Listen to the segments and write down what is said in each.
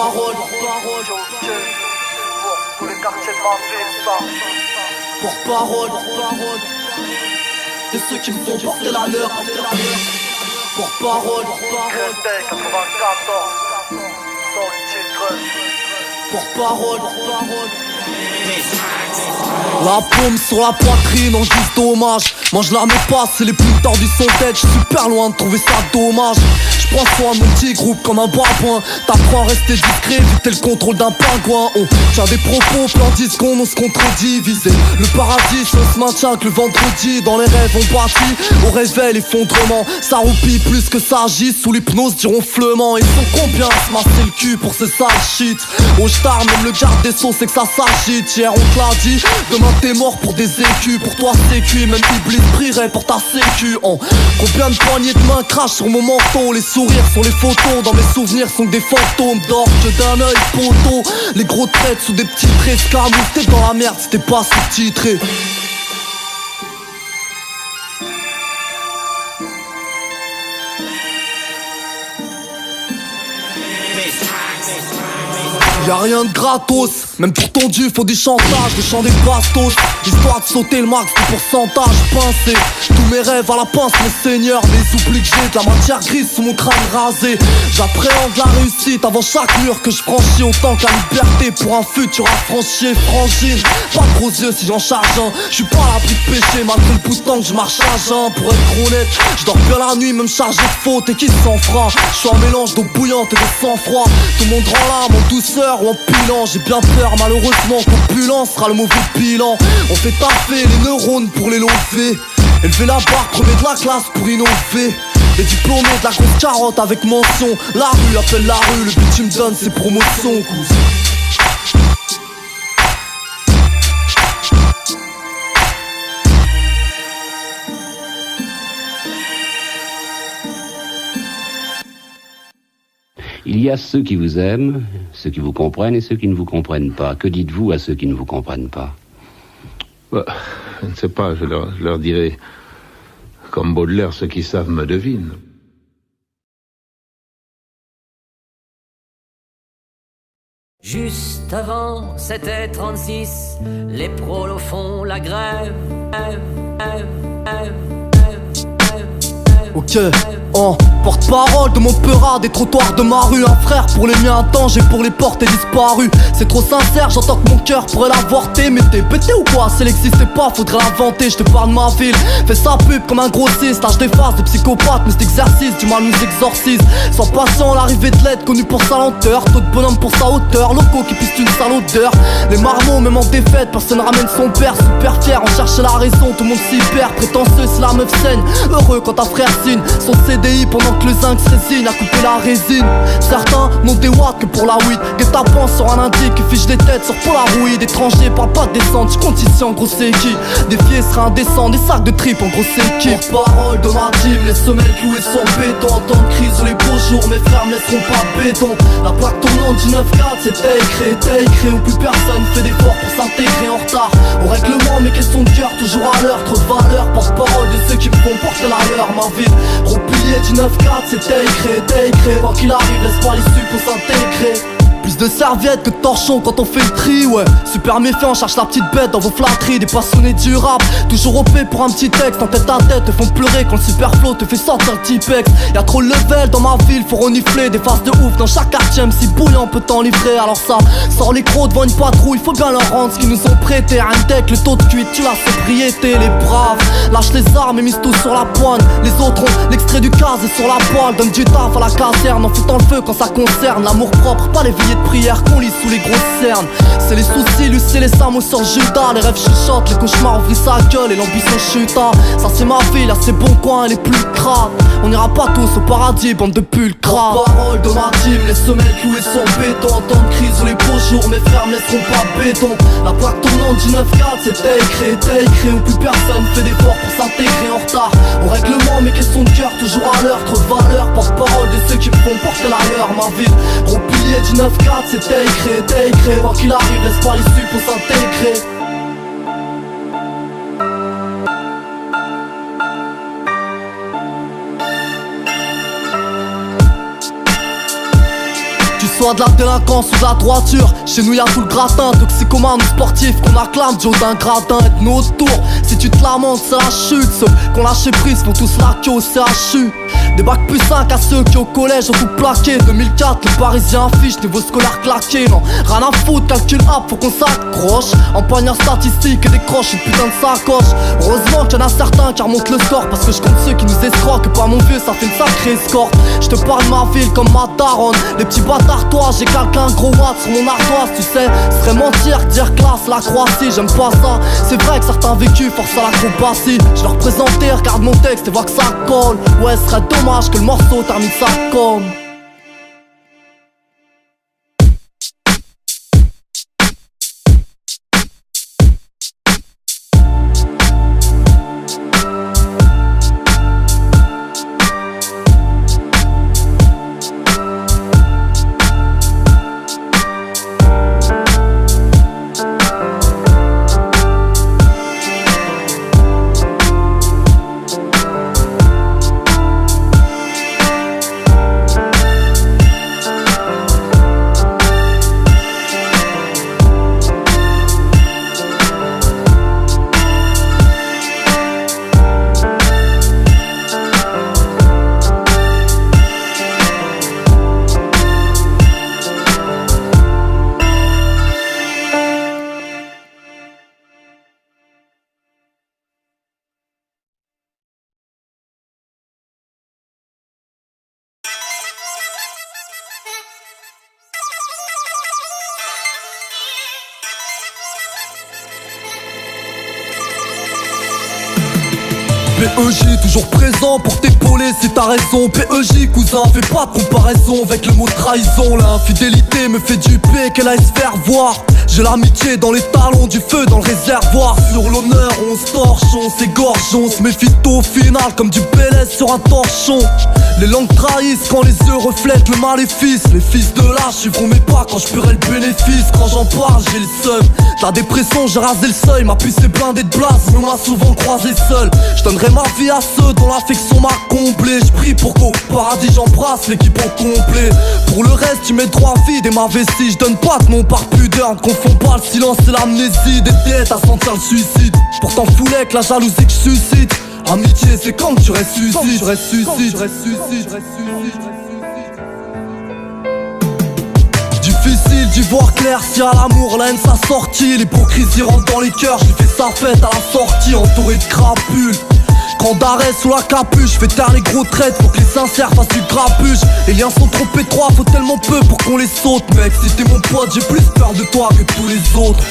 Porte-parole, pour tous les quartiers de ma ville, ça. porte-parole de ceux qui me font porter la leur. Porte-parole, Créteil 94, sans le titre. porte-parole. La paume sur la poitrine en guise d'hommage. Moi je la mets pas, c'est les plus tardus sont tête. J'suis super loin de trouver ça dommage. J'prends soin de mon petit groupe comme un babouin. T'apprends à rester discret, éviter le contrôle d'un pingouin. On tient des propos, plan 10 secondes, on se contredit. Viser le paradis, si on se maintient que le vendredi. Dans les rêves on bâtit, au réveil effondrement. Ça roupille plus que ça agit, sous l'hypnose du ronflement. Ils sont combien à se masser le cul pour ces sales shit. Au star, même le garde des sceaux c'est que ça s'agite. Hier on te l'a dit, demain t'es mort pour des écus. Pour toi c'est cuit, même Iblis prierait pour ta sécu. En combien de poignées de main crachent sur mon menton. Les sourires sur les photos, dans mes souvenirs sont que des fantômes d'or que d'un œil poteau. Les gros traits sous des petits traits escamouflés. T'es dans la merde si t'es pas sous-titré. Y'a rien de gratos, même pour ton dieu faut du chantage, des chants des bastos, histoire de sauter le max de pourcentage pincé. Tous mes rêves à la pince mon seigneur, les oublis que j'ai de la matière grise sous mon crâne rasé. J'appréhende la réussite avant chaque mur que je franchis, autant que la liberté pour un futur affranchi. Frangine, pas de gros yeux si j'en charge un. J'suis pas à l'abri de péché malgré le bout de temps que je marche à jeun. Pour être honnête, j'dors bien la nuit même chargé de fautes et qui s'en fera. J'suis un mélange d'eau bouillante et de sang-froid. Tout le monde rend l'âme en douceur ou en pilant. J'ai bien peur malheureusement qu'opulence sera le mauvais bilan. On fait taffer les neurones pour les lever. Élever la barre, premier de la classe pour innover. Les diplômés de la grosse carotte avec mention. La rue appelle la rue, le but tu me donnes c'est promotion cousin. Il y a ceux qui vous aiment, ceux qui vous comprennent et ceux qui ne vous comprennent pas. Que dites-vous à ceux qui ne vous comprennent pas? Bah, je ne sais pas, je leur dirai, comme Baudelaire, ceux qui savent me devinent. Juste avant, c'était 36, les prolos font la grève. Ok, porte-parole de mon peurard, des trottoirs de ma rue. Un frère pour les miens, un danger pour les porter disparus. C'est trop sincère, j'entends que mon cœur pourrait l'avorter. Mais t'es pété ou quoi? Si elle existait pas, faudrait l'inventer. Je te parle de ma ville, fais sa pub comme un grossiste. Lâche des phases de psychopathe, mais cet exercice du mal nous exorcise. Sois patient, l'arrivée de l'aide, connu pour sa lenteur. Taux de bonhomme pour sa hauteur, locaux qui pissent une sale odeur. Les marmots, même en défaite, personne ramène son père. Super fier, on cherche la raison, tout le monde s'y perd. Prétentieux si la meuf saigne, heureux quand ta frère signe son CDI pendant que le zinc se résigne à couper la résine. Certains n'ont des watts que pour la weed. Guet-apens sur un indique qui fiche des têtes sur Polaroid. Étrangers parlent pas de descente, j'compte ici en gros c'est qui. Défier serait indécent, des sacs de trip en gros c'est qui. Porte-parole de ma team, les semelles clouées sans béton. En temps de crise ou les beaux jours, mes frères me laisseront pas béton. La plaque tournante du 9-4 c'est t'as écrit où plus personne fait d'efforts pour s'intégrer en retard. Au règlement mes questions de cœur toujours à l'heure, trop de valeur. Porte-parole de ceux qui me font porter la leur. Ma ville, gros pilier du 9-4 c'est t'as écrit. Quoi qu'il arrive, laisse pas l'issue pour s'intégrer. Plus de serviettes que de torchons quand on fait le tri, ouais. Super méfiant, cherche la petite bête dans vos flatteries. Des passionnés du rap, toujours OP pour un petit texte. En tête à tête, te font pleurer quand le super flow te fait sortir le typex. Y'a trop de level dans ma ville, faut renifler. Des phases de ouf dans chaque quartier, même si bouillant peut t'en livrer. Alors ça, sort les crocs devant une patrouille, faut bien leur rendre ce qu'ils nous ont prêté. Un deck, le taux de cuite, tu la sobriété. Les braves, lâche les armes et mise tout sur la poigne. Les autres ont l'extrait du casé sur la poêle. Donne du taf à la caserne, en foutant le feu quand ça concerne. L'amour propre, pas les de prière qu'on lit sous les grosses cernes. C'est les soucis, lui c'est les samos sur Judas. Les rêves chuchotent, les cauchemars ouvrent sa gueule et l'ambition chuta. Ça c'est ma ville, à ses bons coins, elle est plus crade. On ira pas tous au paradis, bande de pulcras. Parole de ma team, les semelles clouées sans béton. En temps de crise ou les beaux jours, mes frères me laisseront pas béton. La plaque tournante du 9-4 c'est t'as écrit où plus personne fait d'efforts pour s'intégrer en retard. Au règlement mes questions de cœur toujours à l'heure, trop de valeur. Porte-parole de ceux qui me font porter la leur. Ma ville, gros pilier du 9-4 c'est t'as écrit. Quoi qu'il arrive, laisse pas l'issue pour s'intégrer. soit de la délinquance ou de la droiture, chez nous y'a tout le gratin. Toxicomane ou sportif qu'on acclame, Joe d'un gratin. Être nos tours, si tu te lamentes c'est la chute. Ceux qu'on lâché prise font tous la queue au CHU. Des bacs plus 5 à ceux qui au collège ont tout plaqué. 2004, les Parisiens affichent niveau scolaire claqué. Non, rien à foutre, calcul up, faut qu'on s'accroche. Empoigneur statistique et décroche une putain de sacoche. Heureusement qu'il y en a certains qui remontent le score, parce que je compte ceux qui nous escroquent. Et pas mon vieux, ça fait une sacrée escorte. Je te parle de ma ville comme ma daronne. Les petits bâtards, toi, j'ai quelqu'un gros watt sur mon ardoise, tu sais. Ce serait mentir, dire classe, la croatie, j'aime pas ça. C'est vrai que certains vécus forcent à l'acrobatie. Je leur présentais, regarde mon texte et vois que ça colle. Ouais, ce serait dommage que le morceau termine ça comme. PEJ toujours présent pour t'épauler si t'as raison. PEJ cousin, fais pas de comparaison avec le mot trahison. L'infidélité me fait duper, qu'elle aille se faire voir. J'ai l'amitié dans les talons, du feu dans le réservoir. Sur l'honneur on se torche, on s'égorge, on se méfie au final comme du PLS sur un torchon. Les langues trahissent quand les yeux reflètent le maléfice. Les fils de lâche suivront mes pas quand je paierai le bénéfice. Quand j'en parle j'ai le seum, la dépression j'ai rasé le seuil. Ma puce est blindée de blase mais on m'a souvent croisé seul. Je donnerai ma vie à ceux dont l'affection m'a comblé. Je prie pour qu'au paradis j'embrasse l'équipe au complet. Pour le reste tu mets droit vide et ma vessie. Je donne pas de nom par pudeur, ne confonds pas le silence et l'amnésie. Des têtes à sentir le suicide, pourtant foulé avec la jalousie que je suscite. Amitié c'est quand tu ressuscites. Difficile d'y voir clair si à l'amour la haine sa sortie. L'hypocrisie rentre dans les cœurs, j'ai fait sa fête à la sortie entouré de crapules. Grand d'arrêt sous la capuche, fais taire les gros traits pour que les sincères fassent du grabuge. Les liens sont trop étroits, faut tellement peu pour qu'on les saute. Mec, si t'es mon pote, j'ai plus peur de toi que tous les autres.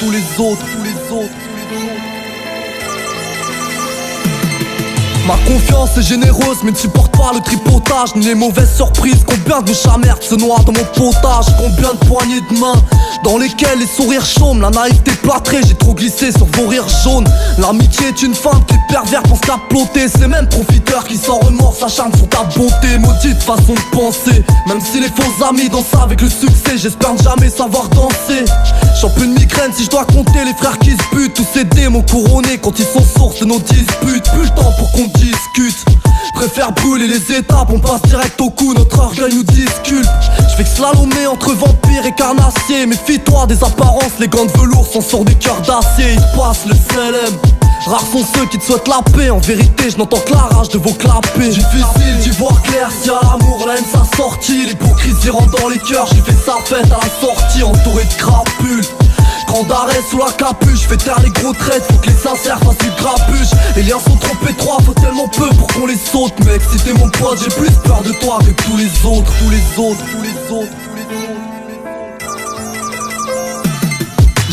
Ma confiance est généreuse mais ne supporte pas le tripotage ni les mauvaises surprises. Combien de chats merde se noient dans mon potage. Combien de poignées de main dans lesquelles les sourires chôment. La naïveté plâtrée, j'ai trop glissé sur vos rires jaunes. L'amitié est une feinte que les pervers pensent qu'à ploter. Ces mêmes profiteurs qui sans remords s'acharnent sur ta beauté. Maudite façon de penser. Même si les faux amis dansent avec le succès, j'espère ne jamais savoir danser. J'en peux une migraine si je dois compter les frères qui se butent. Tous ces démons couronnés quand ils sont sources de nos disputes. Plus le temps pour qu'on discute. Préfère brûler les étapes, on passe direct au coup, notre orgueil nous disculpe. Je fais que slalomer entre vampires et carnassiers. Méfie-toi des apparences, les gants de velours sont sur des cœurs d'acier. Ils passent le CLM. Rares sont ceux qui te souhaitent la paix. En vérité je n'entends que la rage de vos clapets. Difficile d'y voir clair si à l'amour la haine sa sortie. L'hypocrisie rentre dans les cœurs, j'ai fait sa fête à la sortie entouré de crapules. Grand d'arrêt sous la capuche, fais taire les gros traits, faut que les sincères fassent du grabuge. Les liens sont trop étroits, faut tellement peu pour qu'on les saute. Mec, si t'es mon pote, j'ai plus peur de toi que tous les autres.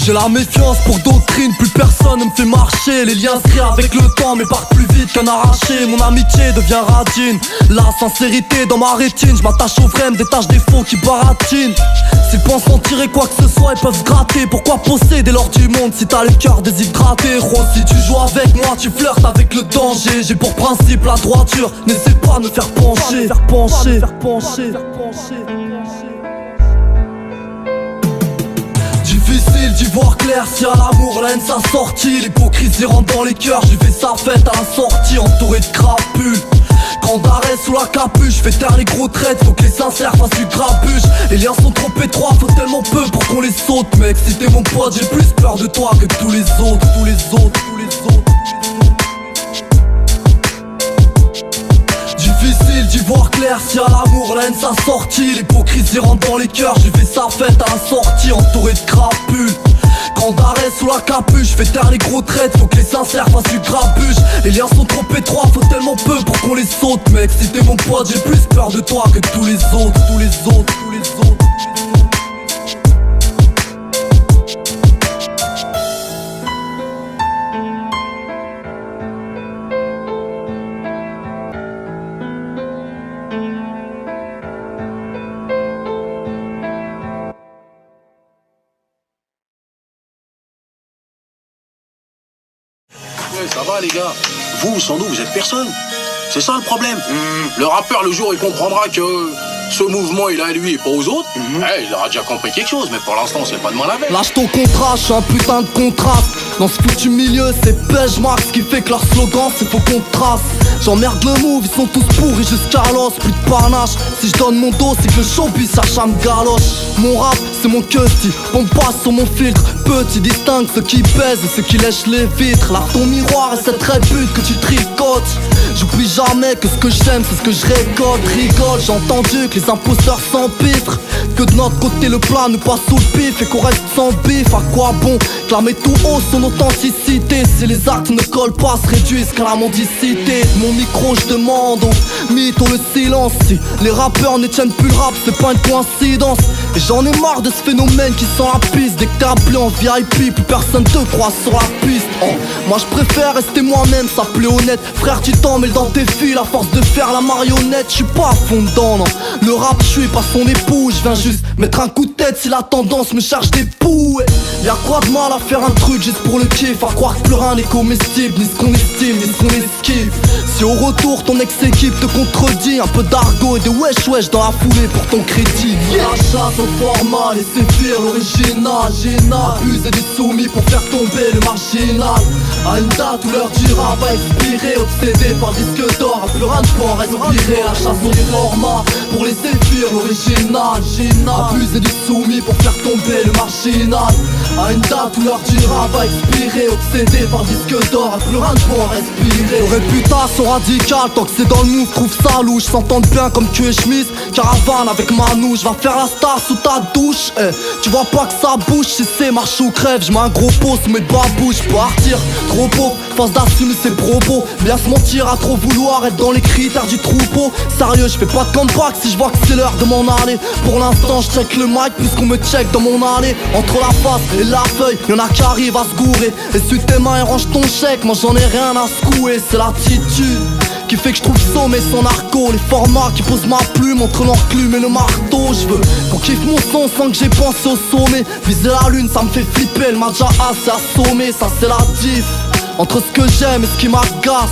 J'ai la méfiance pour doctrine, plus personne ne me fait marcher. Les liens se créent avec le temps mais partent plus vite qu'un arraché. Mon amitié devient radine, la sincérité dans ma rétine. Je m'attache aux vrais, me détache des faux qui baratinent. S'ils pensent en tirer quoi que ce soit, ils peuvent se gratter. Pourquoi posséder l'or du monde si t'as le cœur déshydraté? Gros, si tu joues avec moi, tu flirtes avec le danger. J'ai pour principe la droiture, n'essaie pas de me faire pencher. Difficile d'y voir clair si à l'amour la haine sa sortie. L'hypocrisie rentre dans les cœurs, j'ai fait sa fête à la sortie entouré de crapules. Grand d'arrêt sous la capuche, fais taire les gros traits, faut que les sincères fassent du grabuge. Les liens sont trop étroits, faut tellement peu pour qu'on les saute. Mec, si t'es mon pote, j'ai plus peur de toi que tous les autres, tous les autres, tous les autres. Difficile d'y voir clair, si à l'amour la haine sa sortie. L'hypocrisie rentre dans les cœurs, j'ai fait sa fête à la sortie entouré de crapules. Grand d'arrêt sous la capuche, fais taire les gros traits, faut que les sincères fassent du grabuge. Les liens sont trop étroits, faut tellement peu pour qu'on les saute. Mec, si t'es mon pote, j'ai plus peur de toi que tous les autres, tous les autres, tous les autres. Ça va les gars. Vous, sans nous, vous êtes personne. C'est ça le problème. Le rappeur, le jour il comprendra que ce mouvement il est à lui et pas aux autres, il aura déjà compris quelque chose, mais pour l'instant c'est pas de mal avec. Lâche ton contrat, je suis un putain de contraste. Dans ce foutu milieu, c'est pêche Max qui fait que leur slogan c'est faut qu'on trace. J'emmerde le move, ils sont tous pourris jusqu'à l'os, plus de panache. Si je donne mon dos, c'est que le showbiz cherche à me galoche. Mon rap, c'est mon custy, on passe sur mon filtre. Petit distingue ceux qui pèsent et ceux qui lèchent les vitres. Là ton miroir et cette répute que tu tricotes. J'oublie jamais que ce que j'aime c'est ce que je récolte. Rigole, j'ai entendu que les imposteurs s'empiffrent, que de notre côté le plat nous passe sous le pif et qu'on reste sans bif. À quoi bon clamer tout haut son authenticité si les actes ne collent pas, se réduisent qu'à la mendicité. De mon micro je demande au mytho le silence. Si les rappeurs ne tiennent plus le rap, c'est pas une coïncidence. Et j'en ai marre de ce phénomène qui sent la piste. Dès que t'es appelé en VIP, plus personne te croit sur la piste. Moi je préfère rester moi-même, ça plaît honnête. Frère tu t'emmêles dans tes fils à force de faire la marionnette. Je suis pas à fond dedans, non. Le rap je suis pas son époux, je viens juste mettre un coup de tête si la tendance me charge des poux. Y'a quoi de mal à faire un truc juste pour le kiff, à croire que plus rien n'est comestible, ni ce qu'on estime, ni ce qu'on esquive. Si au retour ton ex-équipe te contredit, un peu d'argot et de wesh dans la foulée pour ton crédit. La chasse au format, laissez fuir l'original. Abuser des soumis pour faire tomber le marginal. À une date où l'heure du rap va expirer, obsédé par le disque d'or, à plus rien de pouvoir respirer. La chasse au format pour laisser fuir l'original. Abuser des soumis pour faire tomber le marginal. À une date où l'heure du rap va expirer, obsédé par le disque d'or, à plus rien de pouvoir respirer. Réputation radicale, tant que c'est dans le move, trouve ça louche. S'entendent bien comme cul et chemise, caravane avec Manouche. Va faire la star sous ta douche, tu vois pas que ça bouge. Si c'est marche ou crève, j'mets un gros pot sous mes babouches. Partir, trop beau, force d'assumer ses propos. Bien se mentir à trop vouloir être dans les critères du troupeau. Sérieux, j'fais pas de comeback si je vois que c'est l'heure de m'en aller. Pour l'instant j'check le mic puisqu'on me check dans mon allée. Entre la face et la feuille, y'en a qui arrivent à se gourer. Essuie tes mains et range ton chèque, moi j'en ai rien à secouer. C'est l'attitude qui fait que je trouve sommet sans narco. Les formats qui posent ma plume entre l'enclume et le marteau. Je veux qu'on kiffe mon son sans que j'ai pensé au sommet. Viser la lune ça me fait flipper, le match à assez assommé. Ça c'est la diff entre ce que j'aime et ce qui m'agace.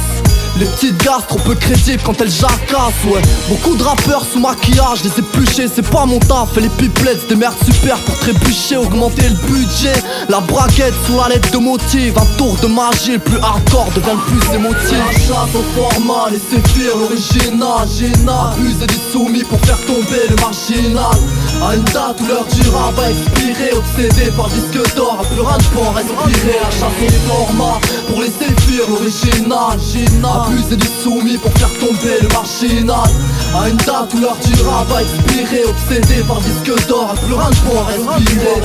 Les petites gaz trop peu crédibles quand elles jacassent, ouais. Beaucoup de rappeurs sous maquillage, les épluchés, c'est pas mon taf. Et les pipelettes, des merdes super pour trébucher, augmenter le budget. La braguette sous la lettre de motive, un tour de magie, le plus hardcore devient le plus émotif. La chasse au format, laissez fuir l'original. Abuser des soumis pour faire tomber le marginal. À une date où l'heure du rap va expirer, obsédé par le disque d'or, à plus rien de pouvoir respirer. La chasse au format pour laisser fuir l'original. Abuser des soumis pour faire tomber le marginal. À une date où l'heure du rap va expirer, obsédé par le disque d'or, à plus rien de pouvoir respirer.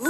Ooh,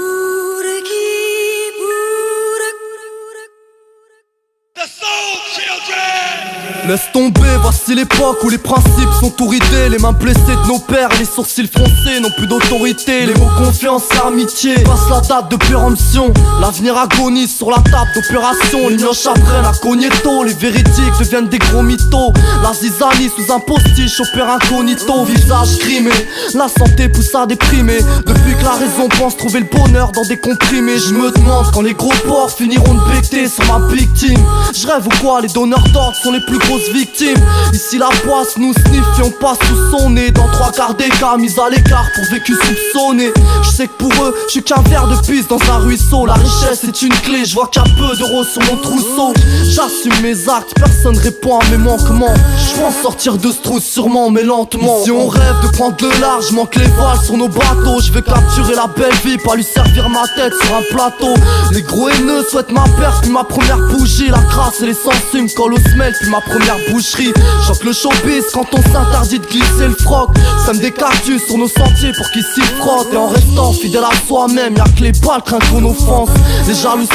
Laisse tomber, voici l'époque où les principes sont tout ridés. Les mains blessées de nos pères et les sourcils froncés n'ont plus d'autorité. Les mots confiance et amitié passent la date de péremption. L'avenir agonise sur la table d'opération. Les mioches apprennent à cogner tôt. Les véridiques deviennent des gros mythos. La zizanie sous un postiche opère incognito. Visage grimé, la santé pousse à déprimer. Depuis que la raison pense trouver le bonheur dans des comprimés. Je me demande quand les gros porcs finiront de becter sur ma victime. Je rêve ou quoi, les donneurs d'ordre sont les plus grosses victimes. Ici la poisse nous sniffe et on passe sous son nez. Dans 3/4 des cas, mis à l'écart pour vécu soupçonné. Je sais que pour eux, je suis qu'un verre de pisse dans un ruisseau. La richesse est une clé, je vois qu'il y a peu d'euros sur mon trousseau. J'assume mes actes, personne répond à mes manquements. Je pense sortir de ce trou sûrement mais lentement. Si on rêve de prendre le large, manque les voiles sur nos bateaux. Je veux capturer la belle vie, pas lui servir ma tête sur un plateau. Les gros haineux souhaitent ma perte, puis ma première bougie. La crasse et les sangsues me collent au semelle, puis ma première boucherie. Choque le showbiz quand on s'interdit de glisser le froc. Sème des cactus sur nos sentiers pour qu'ils s'y frottent. Et en restant fidèle à soi-même, y'a que les balles craint qu'on offense. Les jaloux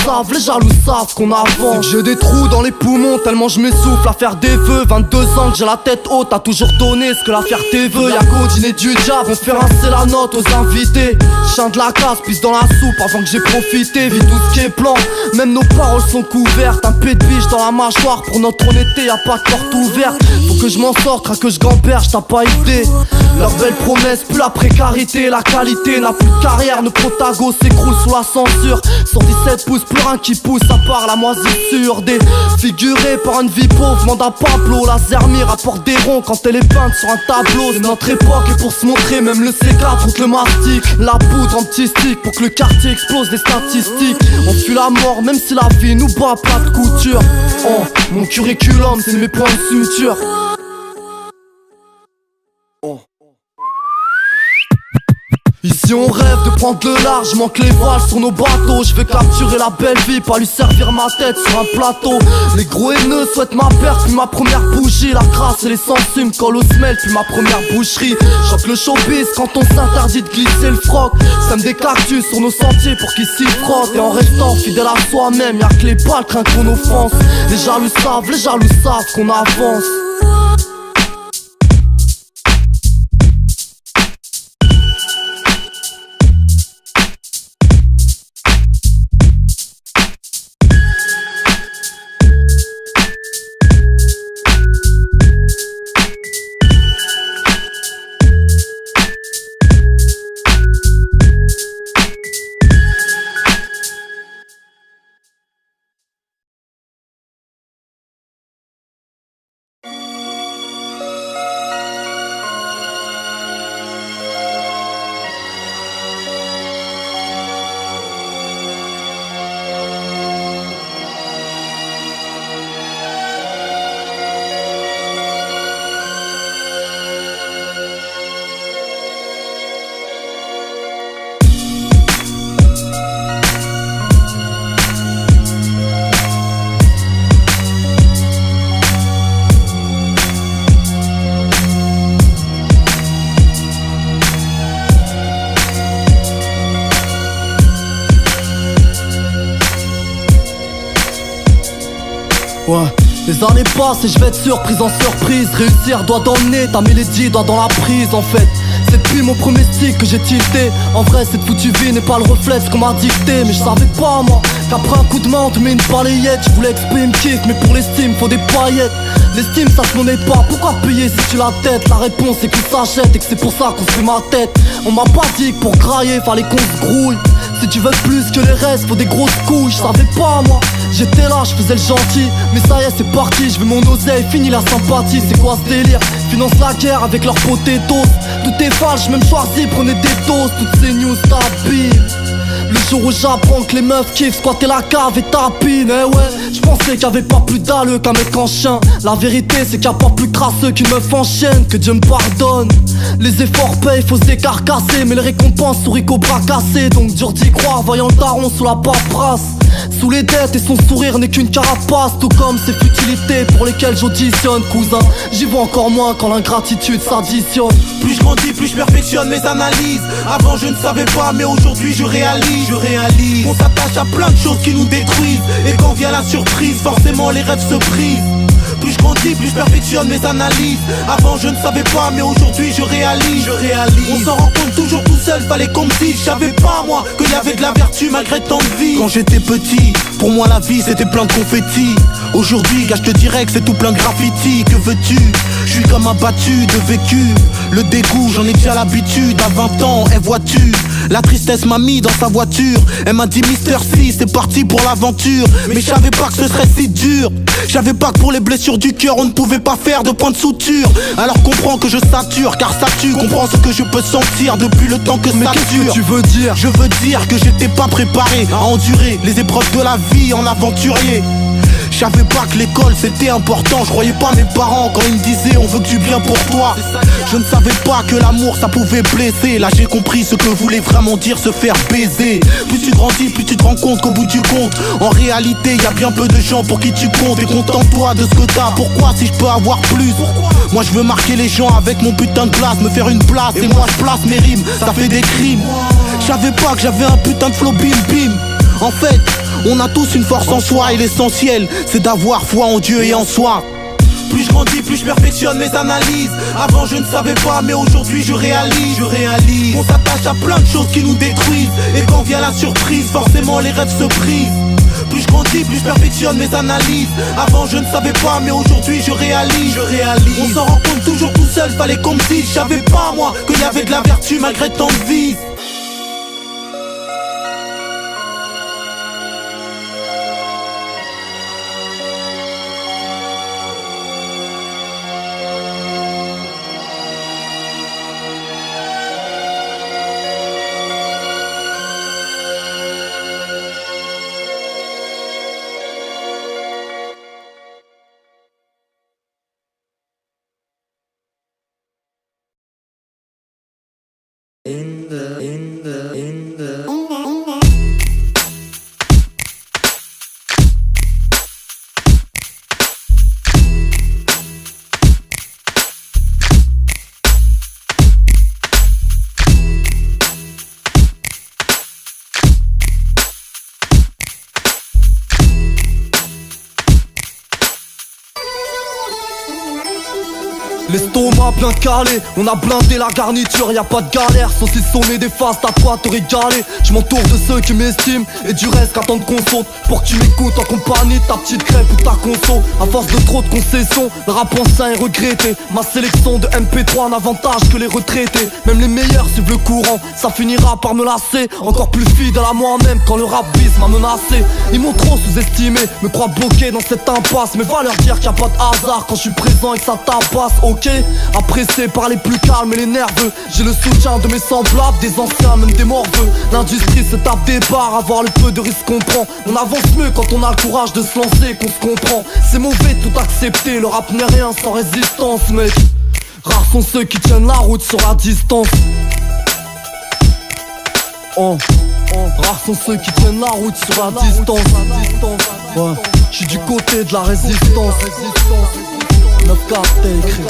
savent qu'on avance. J'ai des trous dans les poumons tellement je m'essouffle à faire des vœux. 22 ans que j'ai la tête haute, à toujours donner ce que la fierté veut. Y'a qu'au dîner du diable, on fait rincer la note aux invités. Chien de la casse, pisse dans la soupe avant que j'ai profité. Vis tout ce qui est blanc, même nos paroles sont couvertes. Un pet de biche dans la mâchoire, pour notre honnêteté y'a pas de porte ouverte. Faut que je m'en sorte, que je gamberge, t'as pas idée. Leurs belles promesses, plus la précarité. La qualité n'a plus de carrière, nos protagos s'écroulent sous la censure. Sur 17 pouces, plus rien qui pousse à part la moisissure. Défigurée par une vie pauvre, mandat Pablo. La Zermi rapporte des ronds quand elle est peinte sur un tableau. C'est notre époque et pour se montrer, même le C4 contre le mastic. La poudre en petit stick pour que le quartier explose des statistiques. On fuit la mort même si la vie nous bat pas de couture. Oh, mon curriculum c'est mes points de suture. Ici on rêve de prendre le large, manque les voiles sur nos bateaux. Je veux capturer la belle vie, pas lui servir ma tête sur un plateau. Les gros haineux souhaitent ma perte, puis ma première bougie. La crasse et les sangsues me collent au semelle, puis ma première boucherie. Choque le showbiz quand on s'interdit de glisser le froc. Sème des cactus sur nos sentiers pour qu'ils s'y frottent. Et en restant fidèle à soi-même, y'a que les balles craint qu'on offense. Les jaloux savent qu'on avance. Ouais, les années passent et je vais être surprise en surprise. Réussir doit dans le nez, ta mélodie doit dans la prise en fait. C'est depuis mon premier stick que j'ai tilté. En vrai cette foutue vie n'est pas le reflet de ce qu'on m'a dicté. Mais je savais pas moi qu'après un coup de main on te met une balayette. Je voulais exprimer kiff mais pour l'estime faut des paillettes. L'estime ça se monnaie pas, pourquoi payer si tu la tête? La réponse c'est qu'on s'achète et que c'est pour ça qu'on se fait ma tête. On m'a pas dit que pour grailler fallait qu'on se grouille. Si tu veux plus que les restes faut des grosses couilles. Je savais pas moi, j'étais là, je faisais le gentil. Mais ça y est c'est parti, je veux mon oseille, fini la sympathie. C'est quoi ce délire? Finance la guerre avec leurs potatoes. Tout est falche, même choisi, prenez des doses. Toutes ces news t'habillent. Le jour où j'apprends que les meufs kiffent squatter la cave et tapine. Eh ouais, j'pensais qu'il y avait pas plus d'alleux qu'un mec en chien. La vérité c'est qu'il y a pas plus crasseux qu'une meuf en chienne. Que Dieu me pardonne. Les efforts payent, faut s'écarcasser. Mais les récompenses sourient qu'au bras cassé. Donc dur d'y croire, voyant le daron sous la paperasse. Sous les dettes et son sourire n'est qu'une carapace. Tout comme ces futilités pour lesquelles j'auditionne. Cousin, j'y vois encore moins quand l'ingratitude s'additionne. Plus je grandis, plus je perfectionne mes analyses. Avant je ne savais pas mais aujourd'hui je réalise. On s'attache à plein de choses qui nous détruisent. Et quand vient la surprise, forcément les rêves se brisent. Plus je grandis, plus je perfectionne mes analyses. Avant je ne savais pas, mais aujourd'hui je réalise. On s'en rend compte toujours tout seul, fallait qu'on me dise. Je savais pas moi qu'il y avait de la vertu malgré tant de vie. Quand j'étais petit, pour moi la vie c'était plein de confettis. Aujourd'hui, gars, je te dirais que c'est tout plein de graffiti. Que veux-tu? Je suis comme abattu de vécu. Le dégoût, j'en ai déjà l'habitude. À 20 ans, vois-tu, la tristesse m'a mis dans sa voiture. Elle m'a dit Mister C, c'est parti pour l'aventure. Mais je savais pas que ce serait si dur. Je savais pas que pour les blessures du cœur on ne pouvait pas faire de point de suture. Alors comprends que je sature, car ça tue. Comprends ce que je peux sentir depuis le temps que ça dure. Tu veux dire? Je veux dire que j'étais pas préparé à endurer les épreuves de la vie en aventurier. Je savais pas que l'école c'était important. Je croyais pas mes parents quand ils me disaient on veut que du bien pour toi. Je ne savais pas que l'amour ça pouvait blesser. Là j'ai compris ce que voulait vraiment dire se faire baiser. Plus tu grandis, plus tu te rends compte qu'au bout du compte, en réalité y a bien peu de gens pour qui tu comptes. Et contente-toi de ce que t'as. Pourquoi si je peux avoir plus? Moi je veux marquer les gens avec mon putain de place, me faire une place. Et moi je place mes rimes, ça fait des crimes. Je savais pas que j'avais un putain de flow bim bim. En fait, on a tous une force en soi et l'essentiel c'est d'avoir foi en Dieu et en soi. Plus je grandis, plus je perfectionne mes analyses. Avant je ne savais pas, mais aujourd'hui je réalise. On s'attache à plein de choses qui nous détruisent. Et quand vient la surprise, forcément les rêves se brisent. Plus je grandis, plus je perfectionne mes analyses. Avant je ne savais pas, mais aujourd'hui je réalise. On s'en rend compte toujours tout seul, fallait qu'on me dise. Je savais pas moi qu'il y avait de la vertu malgré tant de vices. L'estomac bien calé, on a blindé la garniture, y a pas de galère. Saucissonner des faces, t'as quoi te régaler. Je m'entoure de ceux qui m'estiment et du reste qu'attendent qu'on saute. Pour que tu m'écoutes en compagnie de ta petite crêpe ou ta conso. À force de trop de concessions, le rap ancien est regretté. Ma sélection de MP3 n'a avantage que les retraités. Même les meilleurs suivent le courant, ça finira par me lasser. Encore plus fidèle à moi-même quand le rap bis m'a menacé. Ils m'ont trop sous-estimé, me croient bloqué dans cette impasse. Mais va leur dire qu'il y a pas de hasard quand je suis présent et que ça tabasse. Ok, apprécié par les plus calmes et les nerveux. J'ai le soutien de mes semblables, des anciens, même des morveux. L'industrie se tape des barres, avoir le peu de risques qu'on prend. On avance mieux quand on a le courage de se lancer et qu'on se comprend. C'est mauvais de tout accepter, le rap n'est rien sans résistance, mec. Rares sont ceux qui tiennent la route sur la distance. Rares sont ceux qui tiennent la route sur la distance. Ouais, je suis du côté de la résistance. 9-4 t'es écrit.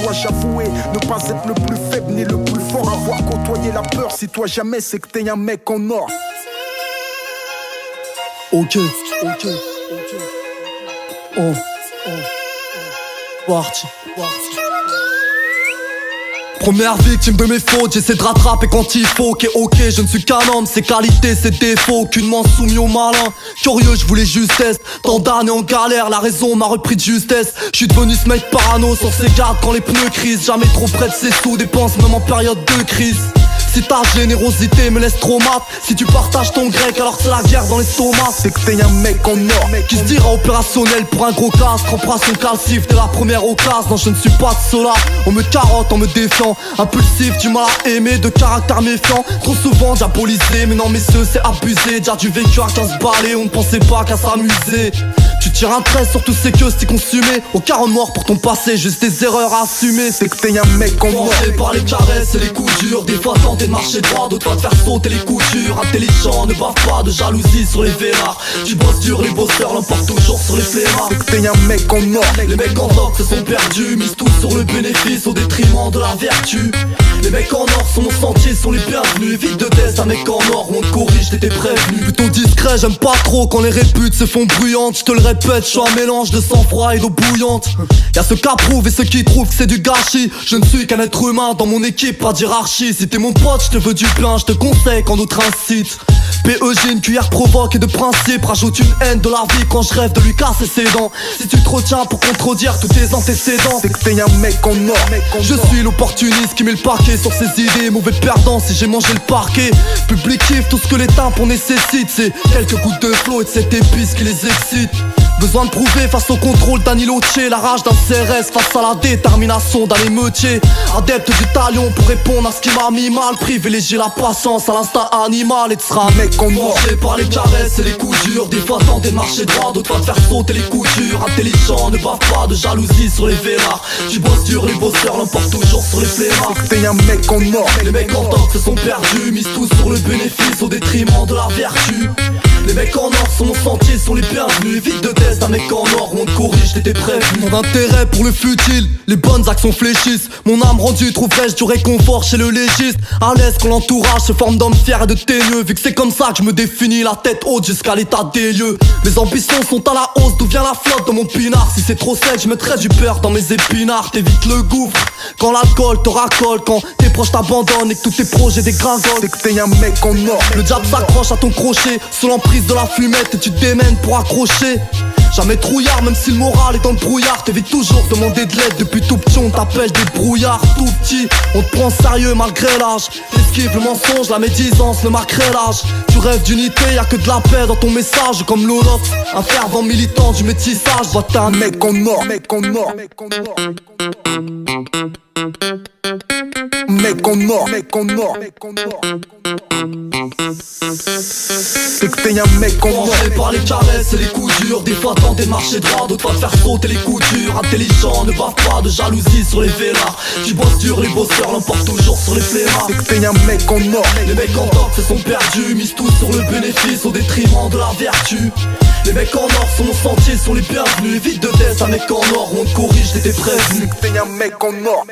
Dois-je avouer, ne pas être le plus faible ni le plus fort, avoir côtoyé la peur, si toi jamais c'est que t'es un mec en or. Ok. Parti. Première victime de mes fautes, j'essaie de rattraper quand il faut. Ok, je ne suis qu'un homme, ses qualités, ses défauts, aucunement soumis au malin. Curieux, je voulais justesse, tant d'années en galère, la raison m'a repris de justesse. Je suis devenu ce mec parano, sur ses gardes quand les pneus crisent. Jamais trop près de ses sous, dépense même en période de crise. Si ta générosité me laisse trop mat, si tu partages ton grec alors c'est la guerre dans l'estomac. C'est que t'es un mec en or, qui se dira opérationnel pour un gros casque, rempra son calcif dès la première occasion. Non, je ne suis pas de cela, on me carotte en me défiant. Impulsif, du mal à aimer, de caractère méfiant. Trop souvent diabolisé, mais non messieurs c'est abusé. Déjà du vécu à 15 balais, on ne pensait pas qu'à s'amuser. Tu tires un trait sur tous ces queues si consumés. Aucun remords pour ton passé, juste des erreurs à assumer. C'est que t'es un mec en or. Forgé par les caresses et les coups durs. Des fois tenter de marcher droit, d'autres fois de faire sauter les coutures. Intelligent, ne bave pas de jalousie sur les vélards. Tu bosses dur, les bosseurs l'emportent toujours sur les flemmards. C'est que t'es un mec en or. Les mecs en or se sont perdus, misent tout sur le bénéfice au détriment de la vertu. Les mecs en or sont mon sentier, sont les bienvenus. Évite de test un mec en or, on te corrige, t'étais prévenu. Plutôt discret, j'aime pas trop quand les réputes se font bruyantes. Je te le répète, je suis un mélange de sang-froid et d'eau bouillante. Y'a ceux qui approuvent et ceux qui trouvent que c'est du gâchis. Je ne suis qu'un être humain dans mon équipe, pas d'hierarchie. Si t'es mon pote, je te veux du plein, je te conseille quand d'autres incitent. PE, j'ai une cuillère provoque et de principe. Rajoute une haine de la vie quand je rêve de lui casser ses dents. Si tu te retiens pour contredire tous tes antécédents, c'est que t'es un mec en or. Je suis l'opportuniste qui met le paquet sur ses idées. Mauvais perdant si j'ai mangé le parquet. Public kiffe tout ce que les tympons nécessitent. C'est quelques gouttes de flow et de cette épice qui les excite. Besoin de prouver face au contrôle d'un îlotier. La rage d'un CRS face à la détermination d'un émeutier. Adepte du talion pour répondre à ce qui m'a mis mal. Privilégier la patience à l'instinct animal. Et tu seras un mec en or. Forgé par les caresses et les coups durs. Des fois tenter de marcher droit, d'autres fois de faire sauter les coutures. Intelligent, ne bave pas de jalousie sur les vélards. Tu bosses dur, les bosseurs l'emportent toujours sur les flemmards. T'es un mec en or. Les mecs en or se sont perdus, misent tous sur le bénéfice au détriment de la vertu. Les mecs en or sont mon sentier, sont les bienvenus. Évite de test un mec en or, on te corrige, t'étais prévenu. Mon intérêt pour le futile, les bonnes actions fléchissent. Mon âme rendue trop fraîche, du réconfort chez le légiste. À l'aise quand l'entourage se forme d'hommes fiers et de teigneux. Vu que c'est comme ça que je me définis, la tête haute jusqu'à l'état des lieux. Mes ambitions sont à la hausse, d'où vient la flotte dans mon pinard. Si c'est trop sec, je mettrai du beurre dans mes épinards. T'évites le gouffre, quand l'alcool te racole. Quand tes proches t'abandonnent et que tous tes projets dégringolent. C'est que t'es un mec en or. Le diable s'accroche à ton crochet, sous l'emprise de la fumette et tu te démènes pour accrocher. Jamais trouillard, même si le moral est dans le brouillard. T'évites toujours de demander de l'aide, depuis tout petit on t'appelle des brouillards. Tout petit, on te prend sérieux malgré l'âge. T'esquives le mensonge, la médisance, le macrélage. Tu rêves d'unité, y'a que de la paix dans ton message. Comme Lolof, un fervent militant du métissage. Vois t'es un mec en or, mec en or, mec en or. Mec en or, mec en or, mec en or. C'est que t'es un mec en or. Forgé par les caresses et les coups durs. Des fois tenter de marcher droit, d'autres fois de faire sauter les coutures. Intelligent, ne bave pas de jalousie sur les vélards. Tu bosses dur, les bosseurs l'emportent toujours sur les flemmards. C'est que t'es un mec en or. Les mecs en or se sont perdus, misent tous sur le bénéfice au détriment de la vertu. Les mecs en or sont mon sentier, sont les bienvenus. Évite de test un mec en or, on te corrige, t'étais prévenu. C'est que t'es un mec en or.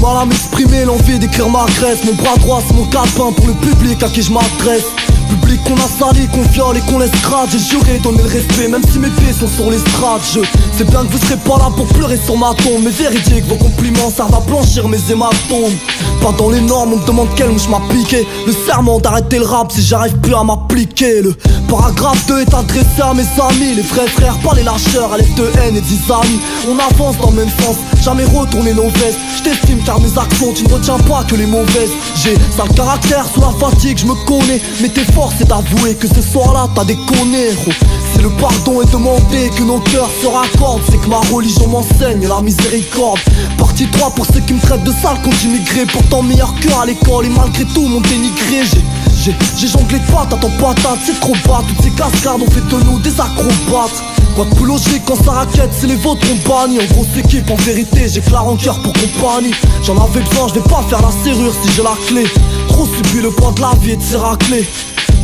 Mal à m'exprimer, l'envie d'écrire ma graisse. Mon bras droit c'est mon calepin pour le public à qui je m'adresse. Public qu'on a sali, qu'on viole et qu'on laisse crade. J'ai juré donner le respect même si mes pieds sont sur l'estrade. Je sais bien que vous serez pas là pour pleurer sur ma tombe. Mais véridique, vos compliments servent à blanchir mes hématomes. Pas dans les normes, on me demande quelle mouche m'a piqué. Le serment d'arrêter le rap si j'arrive plus à m'appliquer. Le paragraphe 2 est adressé à mes amis. Les vrais frères, pas les lâcheurs, à l'aide de haine et d'amis. On avance dans le même sens, jamais retourner nos vestes. Je t'estime car mes actions, tu ne retiens pas que les mauvaises. J'ai sale caractère, sous la fatigue, je me connais. Mais t'es fort c'est d'avouer que ce soir-là t'as déconné. Si le pardon est demandé, que nos cœurs se raccordent, c'est que ma religion m'enseigne la miséricorde. Partie 3 pour ceux qui me traitent de sale quand j'immigré. Pourtant meilleur cœur à l'école et malgré tout m'ont dénigré. J'ai jonglé de patate en patate, c'est trop bas. Toutes ces cascades ont fait de nous des acrobates. Quoi de plus logique quand ça raquette, c'est les vôtres qu'on bannit. En grosse équipe, en vérité, j'ai que la rancœur pour compagnie. J'en avais besoin, je vais pas faire la serrure si j'ai la clé. Trop subi le poids de la vie et de ses raclés.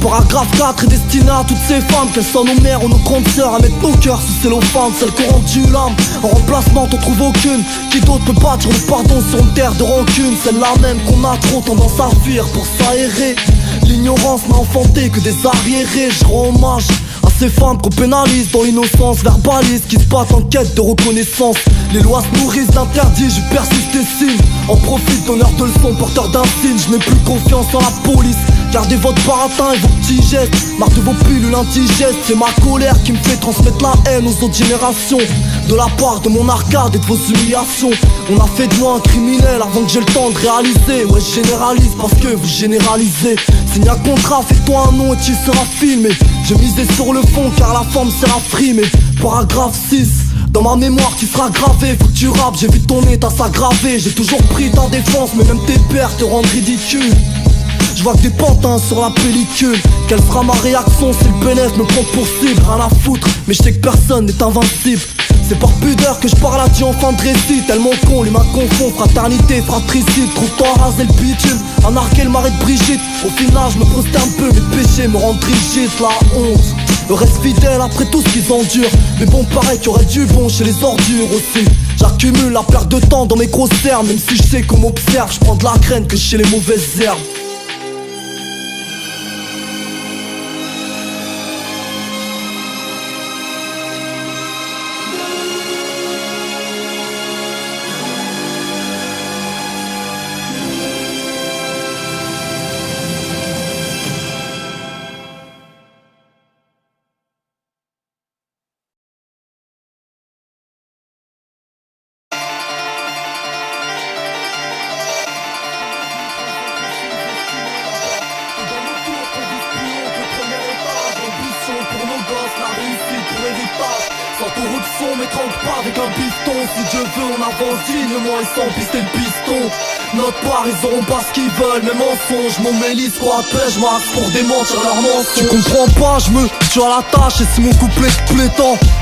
Paragraphe 4 est destiné à toutes ces femmes, qu'elles soient nos mères ou nos grandes sœurs, à mettre nos cœurs sous cellophane, celles qui ont rendu l'âme. En remplacement t'en trouves aucune. Qui d'autre peut battre le pardon sur une terre de rancune? Celle-là même qu'on a trop tendance à fuir pour s'aérer. L'ignorance n'a enfanté que des arriérés. Je rends hommage à ces femmes qu'on pénalise dans l'innocence, verbalise, qui se battent en quête de reconnaissance. Les lois se nourrissent d'interdits, je persiste et signe. En profite, donneur de leçons, porteur d'un signe. Je n'ai plus confiance en la police. Gardez votre baratin et vos petits gestes. Marre de vos pilules indigestes. C'est ma colère qui me fait transmettre la haine aux autres générations. De la part de mon arcade et de vos humiliations. On a fait de moi un criminel avant que j'ai le temps de réaliser. Ouais, je généralise parce que vous généralisez. Signe un contrat, fais-toi un nom et tu seras filmé. Je misais sur le fond car la forme sert à frimer. Paragraphe 6. Dans ma mémoire qui sera gravé, faut que tu rappes, j'ai vu ton état s'aggraver. J'ai toujours pris ta défense, mais même tes pères te rendent ridicule. Je vois que des pantins sur la pellicule. Quelle sera ma réaction si le bénéfice me prend pour cible? Rien à foutre, mais je sais que personne n'est invincible. C'est par pudeur que je parle à Dieu en fin de récit. Tellement con, l'humain confond fraternité, fratricide. Trop de temps à raser le bitume, à narguer le marais de Brigitte. Au final je me prosterne peu, mes péchés me rendent rigide. La honte, le reste fidèle après tout ce qu'ils endurent. Mais bon, pareil qu'il y aurait du bon chez les ordures aussi. J'accumule la perte de temps dans mes grosses herbes. Même si je sais qu'on m'observe, je prends de la graine que chez les mauvaises herbes. Sans corruption, mais trempe pas avec un bifton. Si Dieu veut, on avance dignement et sans pister le piston. Notre part, ils auront pas ce qu'ils veulent, mes mensonges. Mon mélis, quoi, pêche, marque pour démentir leurs mensonges. Tu comprends pas, je me tue à la tâche. Et si mon couplet te plaît,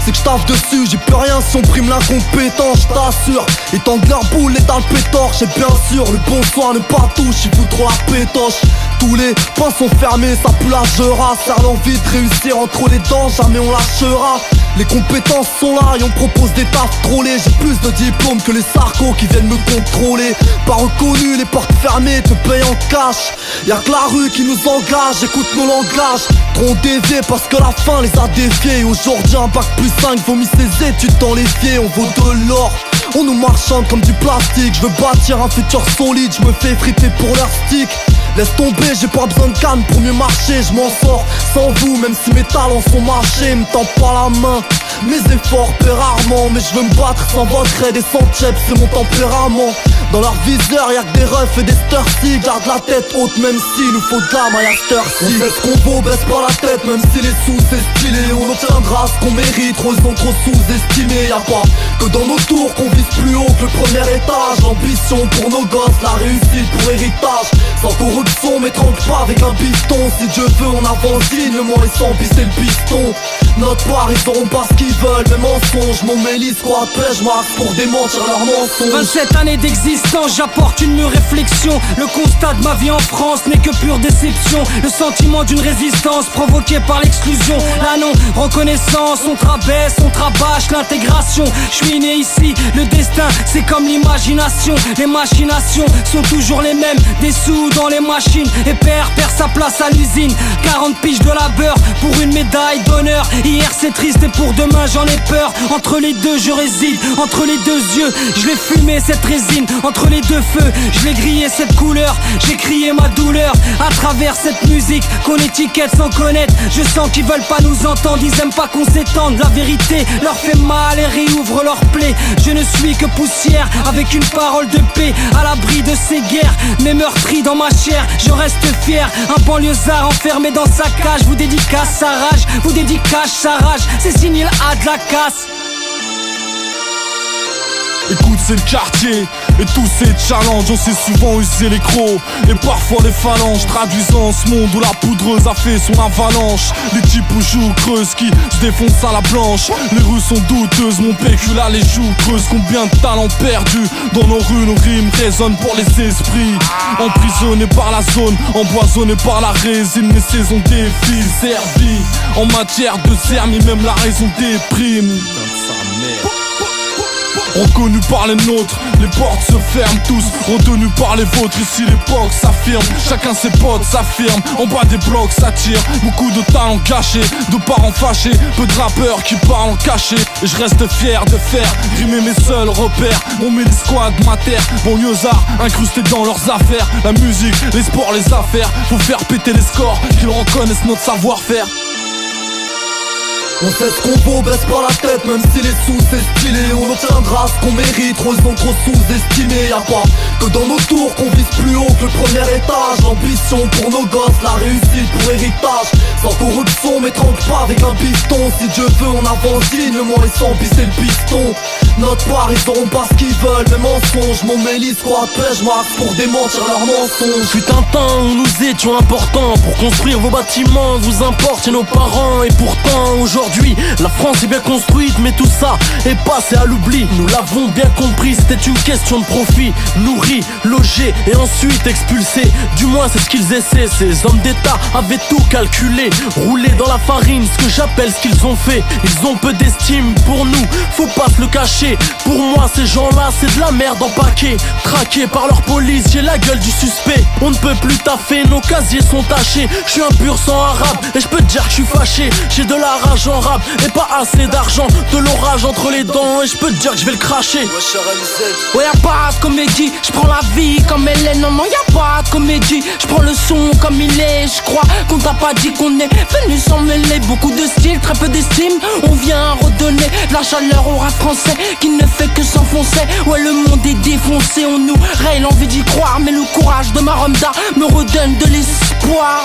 c'est que je taffe dessus. J'ai plus rien si on prime l'incompétence, je t'assure. Ils tendent leur boule, l'état le pétorche. Et bien sûr, le bon soin n'est pas touche, il fout trop la pétoche. Tous les points sont fermés, ça pue la gera. Serre l'envie de réussir entre les dents, jamais on lâchera. Les compétences sont là et on propose des tafs trollés. J'ai plus de diplômes que les sarcos qui viennent me contrôler. Pas reconnu, les portes fermées, te payent en cash. Y'a que la rue qui nous engage, écoute nos langages. Trop déviés parce que la fin les a défiés. Aujourd'hui un bac plus 5 vomit ses études dans l'évier. On vaut de l'or, on nous marchande comme du plastique. Je veux bâtir un futur solide, je me fais friter pour leur stick. Laisse tomber, j'ai pas besoin de canne pour mieux marcher. Je m'en sors sans vous, même si mes talents sont mâchés. Me tends pas la main, mes efforts paient rarement. Mais je veux me battre sans votre aide et sans chep, c'est mon tempérament. Dans leur viseur y'a que des refs et des sturcy. Garde la tête haute même s'il nous faut de l'âme à sturcy. On fait ce qu'on vaut, baisse pas la tête même si les sous c'est stylé. On obtiendra ce qu'on mérite, trop ils sont trop sous-estimés. Y'a pas que dans nos tours qu'on vise plus haut que le premier étage. L'ambition pour nos gosses, la réussite pour héritage. Sans corruption mais trempe pas avec un piston. Si Dieu veut on avance dignement et sans pisser le piston. Notre part ils auront pas ce qu'ils veulent, mes mensonges. Mon mélis quoi pêche marque pour démentir leurs mensonges. 27 années d'existence, j'apporte une mûre réflexion. Le constat de ma vie en France n'est que pure déception. Le sentiment d'une résistance provoquée par l'exclusion. La non-reconnaissance, on te rabaisse, on te rabâche l'intégration. Je suis né ici, le destin c'est comme l'imagination. Les machinations sont toujours les mêmes. Des sous dans les machines et perd sa place à l'usine. 40 piges de labeur pour une médaille d'honneur. Hier c'est triste et pour demain j'en ai peur. Entre les deux je réside, entre les deux yeux je l'ai fumé cette résine. Entre les deux feux je l'ai grillé cette couleur. J'ai crié ma douleur à travers cette musique qu'on étiquette sans connaître. Je sens qu'ils veulent pas nous entendre, ils aiment pas qu'on s'étende. La vérité leur fait mal et réouvre leurs plaies. Je ne suis que poussière avec une parole de paix. À l'abri de ces guerres, mes meurtris dans ma chair, je reste fier. Un banlieusard enfermé dans sa cage. Vous dédicace sa rage, vous dédicace sa rage. C'est signé le A de la casse. Écoute c'est le quartier et tous ces challenges. On sait souvent user les crocs et parfois les phalanges. Traduisant ce monde où la poudreuse a fait son avalanche. Les types aux joues creuses qui se défoncent à la blanche. Les rues sont douteuses, mon pécule a les joues creuses. Combien de talents perdus dans nos rues, nos rimes résonnent pour les esprits. Emprisonnés par la zone, empoisonnés par la résine. Les saisons défilent, servis en matière de zermie, même la raison déprime. Reconnus par les nôtres, les portes se ferment tous, retenus par les vôtres. Ici l'époque s'affirme, chacun ses potes s'affirme. En bas des blocs ça tire, beaucoup de talents cachés, de parents fâchés, peu de rappeurs qui parlent en cachet. Et je reste fier de faire rimer mes seuls repères. Mon squad, ma terre, banlieusards incrustés dans leurs affaires. La musique, les sports, les affaires, faut faire péter les scores, qu'ils reconnaissent notre savoir-faire. On sait ce qu'on vaut, baisse pas la tête, même si les sous c'est stylé. On obtiendra ce qu'on mérite, trop ils sont trop sous-estimés. Y'a pas que dans nos tours qu'on vise plus haut que le premier étage. L'ambition pour nos gosses, la réussite pour héritage. Sans corruption, mais tranque pas avec un piston. Si Dieu veut, on avance dignement et sans pisser le piston. Notre part, ils auront pas ce qu'ils veulent, mes mensonges. Mon mélis, quoi, pêche, marque pour démentir leurs mensonges. Fut un temps où nous étions importants pour construire vos bâtiments, vous importiez nos parents. Et pourtant, aujourd'hui, la France est bien construite, mais tout ça est passé à l'oubli. Nous l'avons bien compris, c'était une question de profit. Nourris, logés et ensuite expulsés. Du moins, c'est ce qu'ils essaient. Ces hommes d'État avaient tout calculé, roulé dans la farine, ce que j'appelle ce qu'ils ont fait. Ils ont peu d'estime pour nous, faut pas se le cacher. Pour moi, ces gens-là, c'est de la merde en paquet. Traqués par leur police, j'ai la gueule du suspect. On ne peut plus taffer, nos casiers sont tachés. Je suis un pur sang arabe et je peux te dire que je suis fâché. J'ai de la rage en rap et pas assez d'argent, de l'orage entre les dents et je peux te dire que je vais le cracher. Ouais, y'a pas de comédie, je prends la vie comme elle est. Non, non, y'a pas de comédie, je prends le son comme il est. Je crois qu'on t'a pas dit qu'on est venu s'en mêler. Beaucoup de style, très peu d'estime. On vient redonner de la chaleur au rap français qui ne fait que s'enfoncer. Ouais, le monde est défoncé, on nous raye l'envie d'y croire. Mais le courage de ma Ramda me redonne de l'espoir.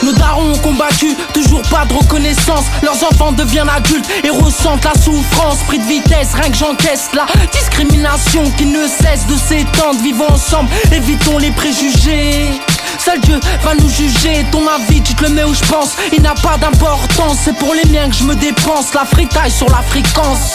Nos darons ont combattu, toujours pas de reconnaissance. Leurs enfants deviennent adultes et ressentent la souffrance. Prix de vitesse, rien que j'encaisse la discrimination qui ne cesse de s'étendre. Vivons ensemble, évitons les préjugés. Seul Dieu va nous juger. Ton avis, tu te le mets où je pense. Il n'a pas d'importance, c'est pour les miens que je me dépense. La fritaille sur la fréquence.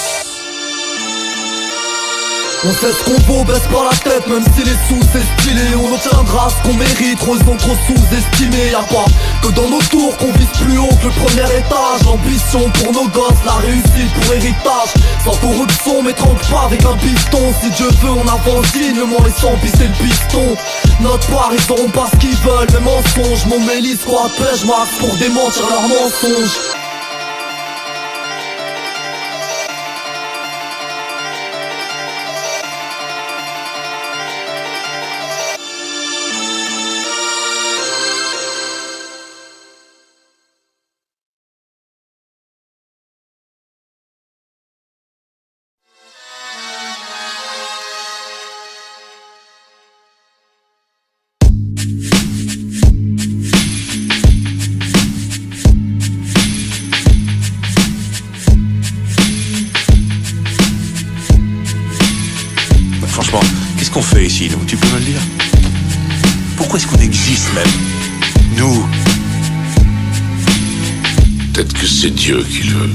On sait ce qu'on vaut, baisse pas la tête, même si les sous c'est stylé. On obtiendra ce qu'on mérite, trop ils sont trop sous-estimés. Y'a pas que dans nos tours qu'on vise plus haut que le premier étage. L'ambition pour nos gosses, la réussite pour héritage. Sans corruption, mais tranque pas avec un piston. Si Dieu veut, on avance dignement et sans pisser le piston. Notre part, ils auront pas ce qu'ils veulent, mes mensonges. Mon mélis, quoi, pêche, marque pour démentir leurs mensonges. Franchement, qu'est-ce qu'on fait ici, nous? Tu peux me le dire? Pourquoi est-ce qu'on existe, même? Nous? Peut-être que c'est Dieu qui le veut.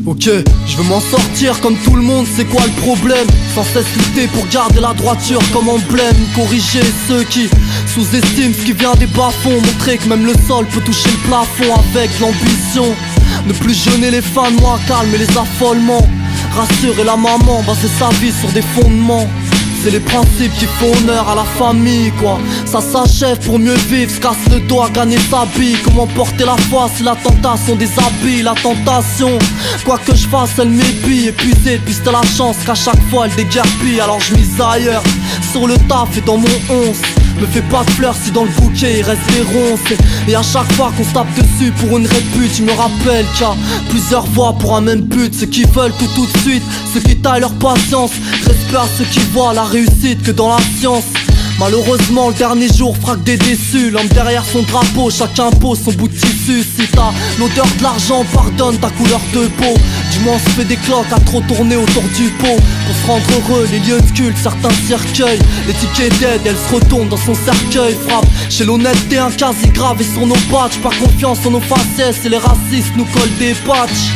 Ok, je veux m'en sortir comme tout le monde, c'est quoi le problème? Sans cesse lutter pour garder la droiture comme emblème. Corriger ceux qui sous-estiment ce qui vient des bas-fonds. Montrer que même le sol peut toucher le plafond avec l'ambition. Ne plus jeûner les fins de mois, calmer les affolements. Rassurer la maman, baser sa vie sur des fondements. C'est les principes qui font honneur à la famille, quoi. Ça s'achève pour mieux vivre, se casse le doigt, gagner sa vie. Comment porter la foi si la tentation déshabille la tentation? Quoi que je fasse, elle m'épie, épuisée depuis c'était la chance qu'à chaque fois elle déguerpille. Alors je mise ailleurs, sur le taf et dans mon 11. Me fais pas de fleurs si dans le bouquet il reste des ronces. Et à chaque fois qu'on se tape dessus pour une répute, je me rappelle qu'il y a plusieurs voies pour un même but. Ceux qui veulent tout de suite, ceux qui taillent leur patience. Respect à ceux qui voient la réussite que dans la science. Malheureusement le dernier jour frappe des déçus. L'homme derrière son drapeau, chacun pose son bout de tissu. Si t'as l'odeur de l'argent, pardonne ta couleur de peau. Du moins on se fait des cloques à trop tourner autour du pot. Pour se rendre heureux, les lieux de culte, certains cercueils. L'étiquette d'aide, elle se retourne dans son cercueil. Frappe chez l'honnêteté un quasi grave et sur nos patchs. Pas confiance en nos facettes et les racistes nous collent des patchs.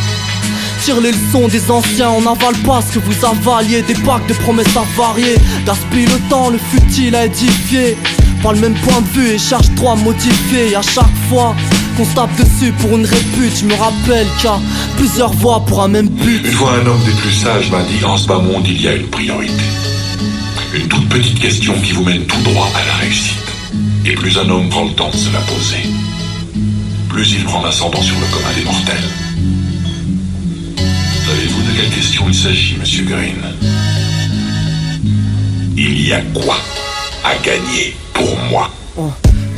Tire les leçons des anciens, on n'avale pas ce que vous avaliez. Des packs de promesses avariées, gaspille le temps, le futile à édifier. Pas le même point de vue et cherche trop à modifier. Et à chaque fois qu'on se tape dessus pour une répute, je me rappelle qu'il y a plusieurs voies pour un même but. Une fois un homme des plus sages m'a dit, en ce bas monde il y a une priorité. Une toute petite question qui vous mène tout droit à la réussite. Et plus un homme prend le temps de se la poser, plus il prend l'ascendant sur le commun des mortels. Savez-vous de quelle question il s'agit, Monsieur Green? Il y a quoi à gagner pour moi?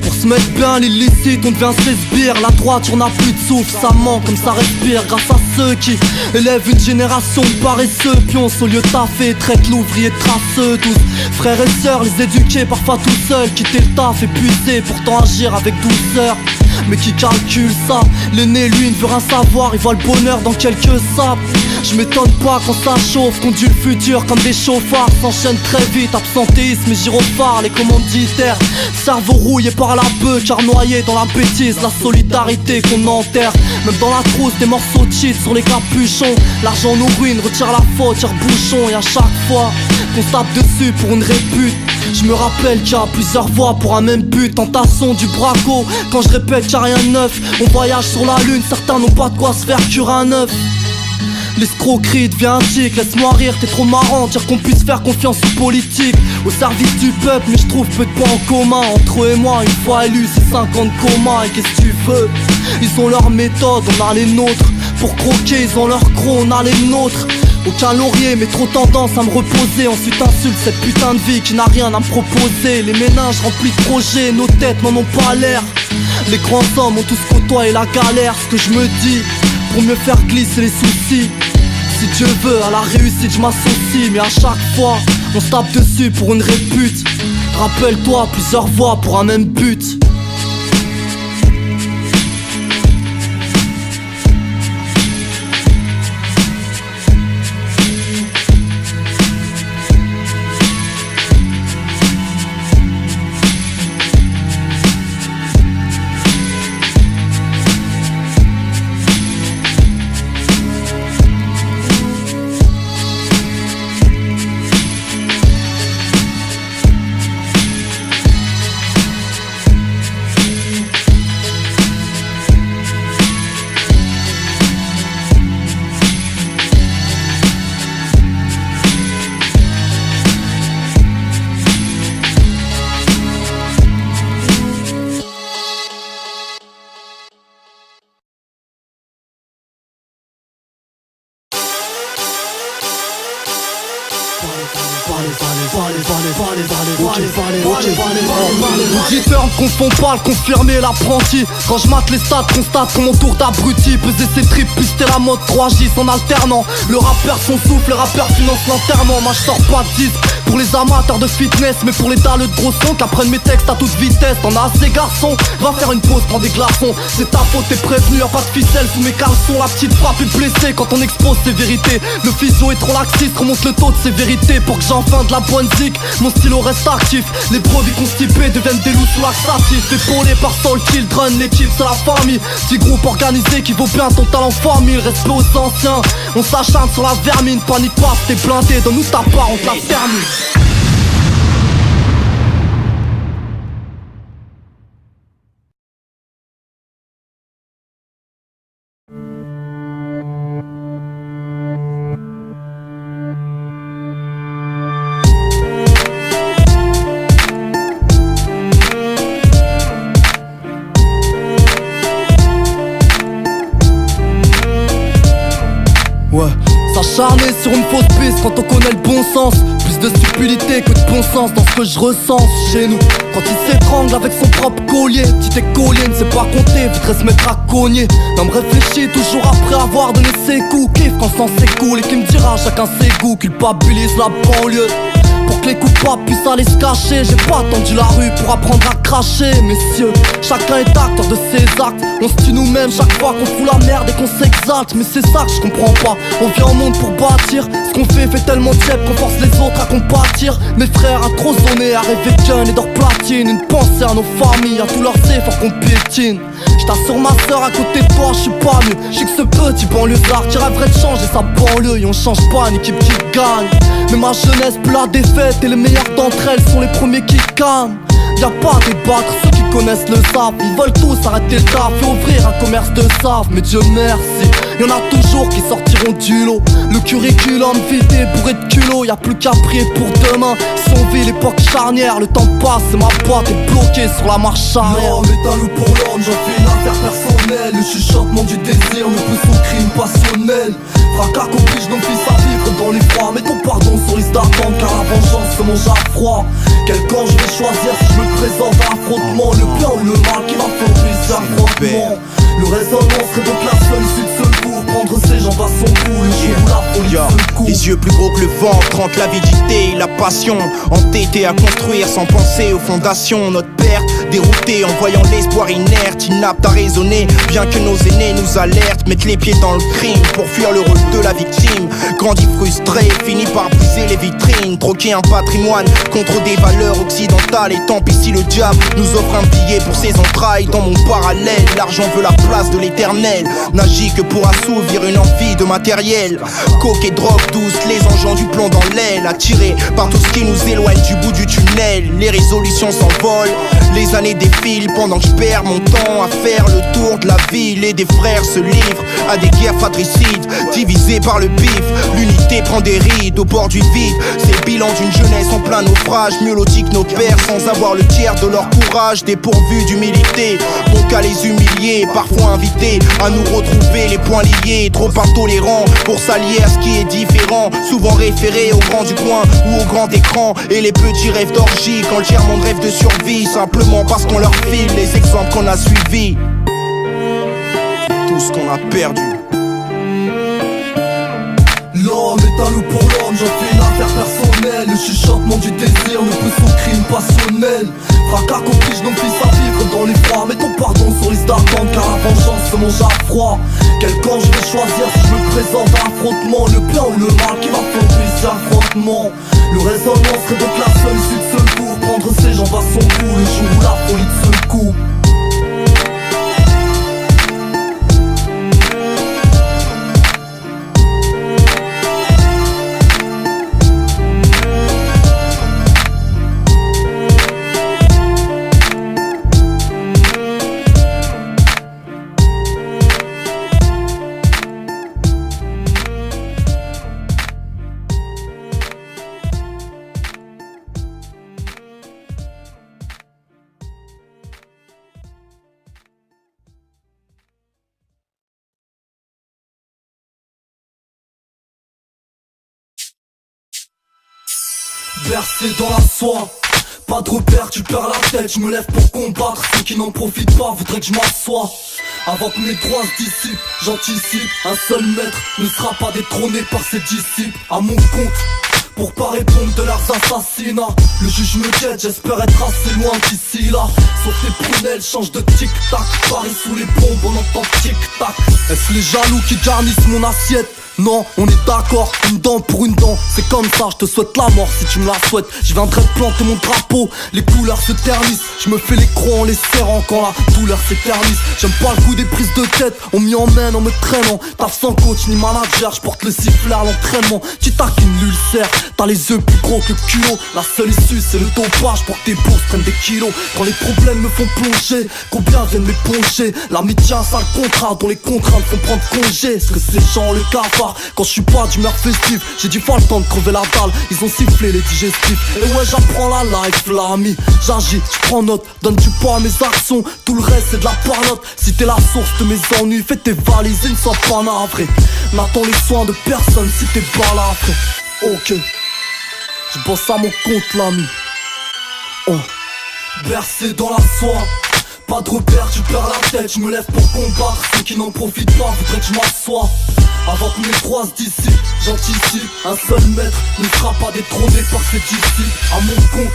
Pour se mettre bien l'illicite, on devient sbire. La droite, on a plus de souffle, ça manque comme ça respire. Grâce à ceux qui élèvent une génération de paresseux. Pionce au lieu de taffer, traite l'ouvrier de traceux. Tous frères et sœurs, les éduquer parfois tout seuls. Quitter le taf, épuisé, pourtant agir avec douceur. Mais qui calcule ça? L'aîné lui ne veut rien savoir, il voit le bonheur dans quelques sapes. Je m'étonne pas quand ça chauffe, conduit le futur comme des chauffards. S'enchaînent très vite, absentéisme et gyrophares, les commanditaires. Cerveau rouillé par la bœuf, car noyé dans la bêtise, la solidarité qu'on enterre. Même dans la trousse, des morceaux de shit sur les capuchons. L'argent nous ruine, retire la faute, tire bouchon. Et à chaque fois qu'on tape dessus pour une répute, je me rappelle qu'il y a plusieurs voies pour un même but. Tentation du braco, quand je répète qu'il n'y a rien de neuf. On voyage sur la lune, certains n'ont pas de quoi se faire cuire un œuf. L'escroquerie devient un tic, laisse-moi rire, t'es trop marrant. Dire qu'on puisse faire confiance aux politiques, au service du peuple, mais je trouve peu de points en commun entre eux et moi. Une fois élu, c'est 50 comas, et qu'est-ce que tu veux? Ils ont leur méthode, on a les nôtres. Pour croquer, ils ont leur croc, on a les nôtres. Aucun laurier, mais trop tendance à me reposer. Ensuite insulte cette putain de vie qui n'a rien à me proposer. Les méninges remplis de projets, nos têtes n'en ont pas l'air. Les grands hommes ont tous côtoyé la galère. Ce que je me dis, pour mieux faire glisser les soucis. Si Dieu veut, à la réussite je m'associe. Mais à chaque fois, on se tape dessus pour une répute. Rappelle-toi, plusieurs voies pour un même but. L'auditeur ne confond pas le confirmé et l'apprenti. Quand je mate les stats, constate qu'on m'entoure d'abrutis. Peser ses tripes, pister la mode 3J en alternant. Le rappeur son souffle, le rappeur finance l'enterrement. Moi je sors pas de disque pour les amateurs de fitness, mais pour les dalles de gros sons qui apprennent mes textes à toute vitesse. T'en as assez garçon, va faire une pause, prends des glaçons. C'est ta faute, t'es prévenu, y'a pas de ficelle sous mes caleçons. La petite frappe est blessée quand on expose ses vérités. Le physio est trop laxiste, remonte le taux de sévérité. Pour que j'enfin de la bonne zik, mon stylo reste actif. Les brebis constipés deviennent des loups sous laxatif. Épaulé par Soul Children, l'équipe c'est la famille. Petit groupe organisé qui vaut bien ton talent famille. Respect aux anciens, on s'acharne sur la vermine. Panique pas, t'es blindé, donne-nous ta part, on te la termine. Ouais, s'acharner sur une fausse piste quand on connaît le bon sens. Plus de stupidité que de bon sens dans ce que je ressens chez nous. Quand il s'étrangle avec son propre collier, petit écolier ne sait pas compter, voudrait se mettre à cogner. L'homme réfléchit toujours après avoir donné ses coups. Kiffe quand ça s'écoule et qui me dira chacun ses goûts. Culpabilise la banlieue pour que les coupables puissent aller se cacher. J'ai pas attendu la rue pour apprendre à cracher. Messieurs, chacun est acteur de ses actes. On se tue nous-mêmes chaque fois qu'on fout la merde et qu'on s'exalte. Mais c'est ça que je comprends pas, on vient au monde pour bâtir. Ce qu'on fait tellement de chèques qu'on force les autres à compatir. Mes frères à trop zoner, à rêver de gun et d'or platine. Une pensée à nos familles, à tous leurs efforts qu'on piétine. J't'assure ma soeur, à côté de toi j'suis pas mieux. J'sais que ce petit banlieusard qui rêverait de changer sa banlieue. Et on change pas une équipe qui gagne, mais ma jeunesse plus la défaite. Et les meilleures d'entre elles sont les premiers qui gagnent. y'a pas à débattre, ceux qui connaissent le savent. Ils veulent tous arrêter le taf et ouvrir un commerce de save. Mais Dieu merci, y'en a toujours qui sortiront du lot. Le curriculum vidé, bourré de culot. Y'a plus qu'à prier pour demain. Si on vit l'époque charnière, le temps passe et ma boîte est bloquée sur la marche arrière. Non, métal ou pour l'ordre, j'en fais une affaire personnelle. Le chuchotement du désir ne peut son crime passionnel. Fracas qu'oblige nos fils à vivre dans l'effroi. Mais ton pardon sur liste d'attente, car la vengeance se mange à froid. Quel camp je vais choisir si je me présente à l'affrontement? Le bien ou le mal qui va faire ces affrontements? Le raisonnement serait donc la seule issue de secours. Prendre ses jambes à son cou, le jour où la folie secoue. Les yeux plus gros que le ventre, entre l'avidité et la passion. Entêté à construire sans penser aux fondations. Notre perte, dérouté en voyant l'espoir inerte, inapte à raisonner, bien que nos aînés nous alertent. Mettre les pieds dans le crime pour fuir le rôle de la victime. Grandit frustré, finit par briser les vitrines. Troquer un patrimoine contre des valeurs occidentales. Et tant pis si le diable nous offre un billet pour ses entrailles. Dans mon parallèle, l'argent veut la place de l'éternel. N'agit que pour assouvir une envie de matériel. Coke et drogue douce, les engins du plomb dans l'aile. Attirés par tout ce qui nous éloigne du bout du tunnel. Les résolutions s'envolent, les années défilent pendant que je perds mon temps à faire le tour de la ville. Et des frères se livrent à des guerres fratricides, divisés par le bif. L'unité prend des rides au bord du vide. C'est le bilan d'une jeunesse en plein naufrage. Mieux loti que nos pères sans avoir le tiers de leur courage. Dépourvus d'humilité, bon qu'à les humilier. Parfois invités à nous retrouver les poings liés. Trop intolérants pour s'allier à ce qui est différent. Souvent référés aux grands du coin ou au grand écran. Et les petits rêves d'orgie quand le tiers-monde rêve de survie. Simplement parce qu'on leur file les exemples qu'on a suivis. Tout ce qu'on a perdu. L'homme est un loup pour l'homme, j'en fais une affaire personnelle. Le chuchotement du désir ne peut son crime passionnel. Fracas qu'oblige nos fils à vivre dans l'effroi. Mais ton pardon sur liste d'attente, car la vengeance se mange à froid. Quel camp je vais choisir si je me présente à l'affrontement? Le bien ou le mal qui va flamber ces affrontements? Le raisonnement serait donc la seule issue de secours. Prendre ses jambes à son cou, le jour où la folie te secoue. Bercé dans la soie, pas de repère, tu perds la tête. Je me lève pour combattre, ceux qui n'en profitent pas voudraient que je m'assoie. Avant que mes droits se dissipent, j'anticipe. Un seul maître ne sera pas détrôné par ses disciples. À mon compte, pour pas répondre de leurs assassinats. Le juge me guette, j'espère être assez loin d'ici là. Sauf les prunelles changent de tic-tac. Paris sous les bombes, on entend tic-tac. Est-ce les jaloux qui garnissent mon assiette? Non, on est d'accord, une dent pour une dent. C'est comme ça, je te souhaite la mort si tu me la souhaites. Je viendrai planter mon drapeau, les couleurs se ternissent. Je me fais les crocs en les serrant quand la douleur s'éternise. J'aime pas le coup des prises de tête, on m'y emmène en me traînant. T'as sans coach ni manager, je porte le sifflet à l'entraînement. Tu taquines l'ulcère, t'as les yeux plus gros que le culot. La seule issue c'est le dopage pour que tes bourses prennent des kilos. Quand les problèmes me font plonger, combien viennent m'éponger? L'amitié a un sale contrat dont les contraintes font prendre congé. Est-ce que ces gens le cafard? Quand je suis pas d'humeur festive, j'ai dû faire le temps de crever la dalle. Ils ont sifflé les digestifs. Et ouais, j'apprends la life, l'ami. J'agis, je prends note, donne du poids à mes actions. Tout le reste c'est de la parlotte. Si t'es la source de mes ennuis, fais tes valises et ne sois pas navré. N'attends les soins de personne si t'es pas là, frère. Ok, je bosse à mon compte, l'ami. Oh, bercé dans la soie. Pas de repère, tu perds la tête, je me lève pour combattre. Ceux qui n'en profitent pas voudraient que je m'assoie. Avant que mes droits se dissipent, j'anticipe. Un seul maître ne sera pas détrôné par ses disciples. À mon compte,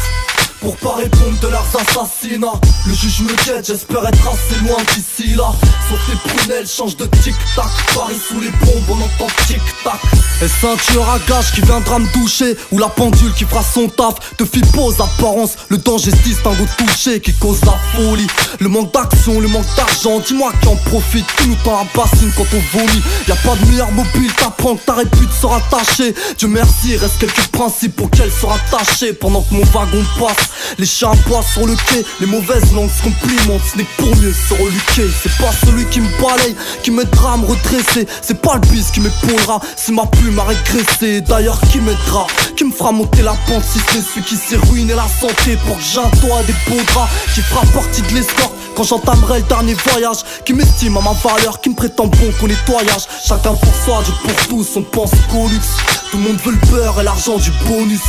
pour pas répondre de leurs assassinats. Le juge me guette, j'espère être assez loin d'ici là. Sauf tes prunelles changent de tic-tac. Paris sous les bombes, on entend tic-tac. Est-ce un tueur à gage qui viendra me toucher? Ou la pendule qui fera son taf? Te fie pas aux apparences, le danger se distingue au toucher qui cause la folie. Le manque d'action, le manque d'argent, dis-moi qui en profite. Qui nous tend la bassine quand on vomit? Y'a pas de meilleur mobile, t'apprends que ta répute sera tachée. Dieu merci, reste quelques principes auxquels sera attaché pendant que mon wagon passe. Les chiens boivent sur le quai, les mauvaises langues se complimentent. Ce n'est que pour mieux se reluquer. C'est pas celui qui me balaye, qui m'aidera à me redresser. C'est pas le bis qui m'épaulera, c'est ma plume à régresser. D'ailleurs qui m'aidera, qui me fera monter la pente. Si c'est celui qui s'est ruiné la santé pour que j'intoie des beaux draps, qui fera partie de l'escorte quand j'entamerai le dernier voyage, qui m'estime à ma valeur, qui me prétend bon qu'au nettoyage. Chacun pour soi, Dieu pour tous, on pense qu'au luxe. Tout le monde veut le beurre et l'argent du bonus.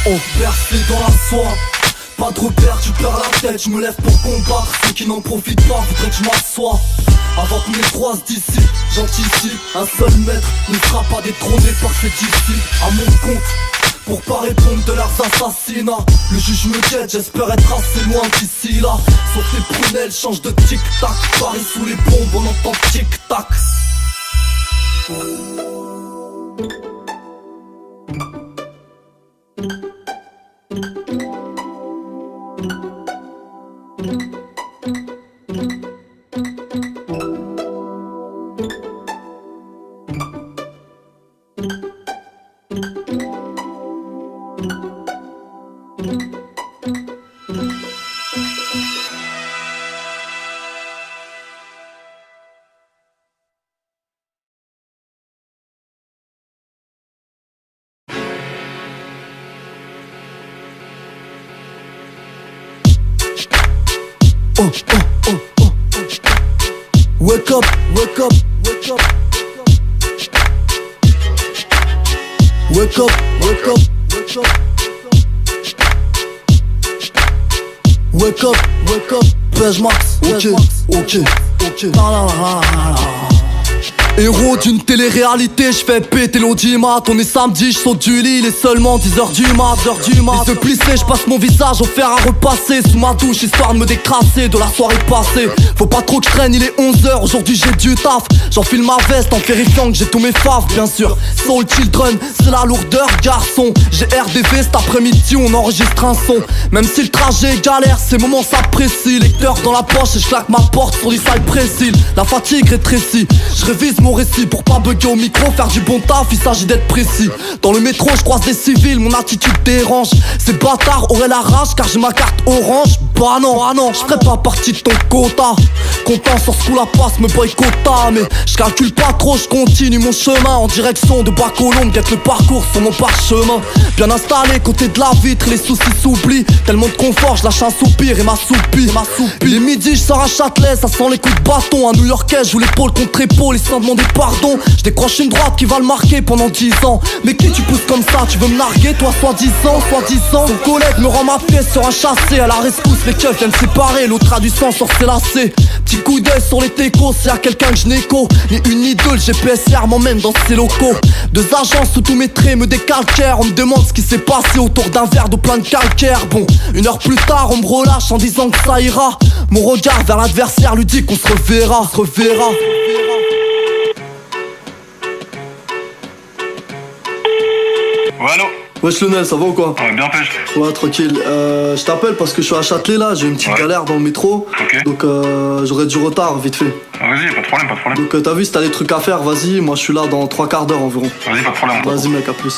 On bercé dans la soie, pas de repère, tu perds la tête. Je me lève pour combattre, ceux qui n'en profitent pas voudraient que je m'assoie. Avant que mes trois se dissipent, j'anticipe. Un seul maître ne sera pas détrôné par ces disciples. À mon compte, pour pas répondre de leurs assassinats. Le juge me guette, j'espère être assez loin d'ici là. Sauf les prunelles changent de tic-tac. Paris sous les bombes, on entend tic-tac. Wake up, wake up, wake up. Wake up, wake up, wake up. Wake up, wake up. Page Max, ok. Héros d'une télé-réalité, je fais péter l'audimat. On est samedi, je saute du lit, il est seulement 10h du mat. Il se plissait, je passe mon visage au fer à repasser sous ma douche, histoire de me décrasser de la soirée passée. Faut pas trop que je traîne, il est 11h, aujourd'hui j'ai du taf. J'enfile ma veste en vérifiant que j'ai tous mes faves, bien sûr. Soul Children, c'est la lourdeur, garçon. J'ai RDV cet après-midi, on enregistre un son. Même si le trajet est galère, ces moments s'apprécient. Lecteur dans la poche et je claque ma porte sur les salles précises. La fatigue rétrécit, je révise mon récit pour pas bugger au micro, faire du bon taf, il s'agit d'être précis. Dans le métro je croise des civils, mon attitude dérange. Ces bâtards auraient la rage car j'ai ma carte orange. Bah non, je ferais pas partie de ton quota. Content sur ce coup la passe me boycotta. Mais je calcule pas trop, je continue mon chemin en direction de Bacolombe, guette le parcours sur mon parchemin. Bien installé côté de la vitre, les soucis s'oublient. Tellement de confort, je lâche un soupir et m'assoupis. Il est midi, je sors à Châtelet, ça sent les coups de bâton. Un New-Yorkais, je joue l'épaule contre épaule, ils sans demander pardon. Je décroche une droite qui va le marquer pendant 10 ans. Mais qui tu pousses comme ça, tu veux me narguer toi soi-disant. Ton collègue me rend ma pièce sur un chassé. À la rescousse, les keufs viennent séparer, l'autre a du sang sur ses lacets. Petit coup d'œil sur les técos, s'il y a quelqu'un que je n'écho. Ni une ni deux, le GPSR m'emmène dans ses locaux. Deux agences où tous mes traits me décalquèrent. On me demande ce qui s'est passé autour d'un verre d'eau plein de calcaire. Bon, une heure plus tard, on me relâche en disant que ça ira. Mon regard vers l'adversaire lui dit qu'on se reverra. Ouais, allô? Wesh Lionel, ça va ou quoi? Ouais, bien pêche. Ouais, tranquille. Je t'appelle parce que je suis à Châtelet là, j'ai une petite galère dans le métro. Ok. Donc j'aurai du retard vite fait. Vas-y, pas de problème. Donc t'as vu, si t'as des trucs à faire, vas-y, moi je suis là dans 3/4 d'heure environ. Vas-y, pas de problème. Vas-y mec, à plus.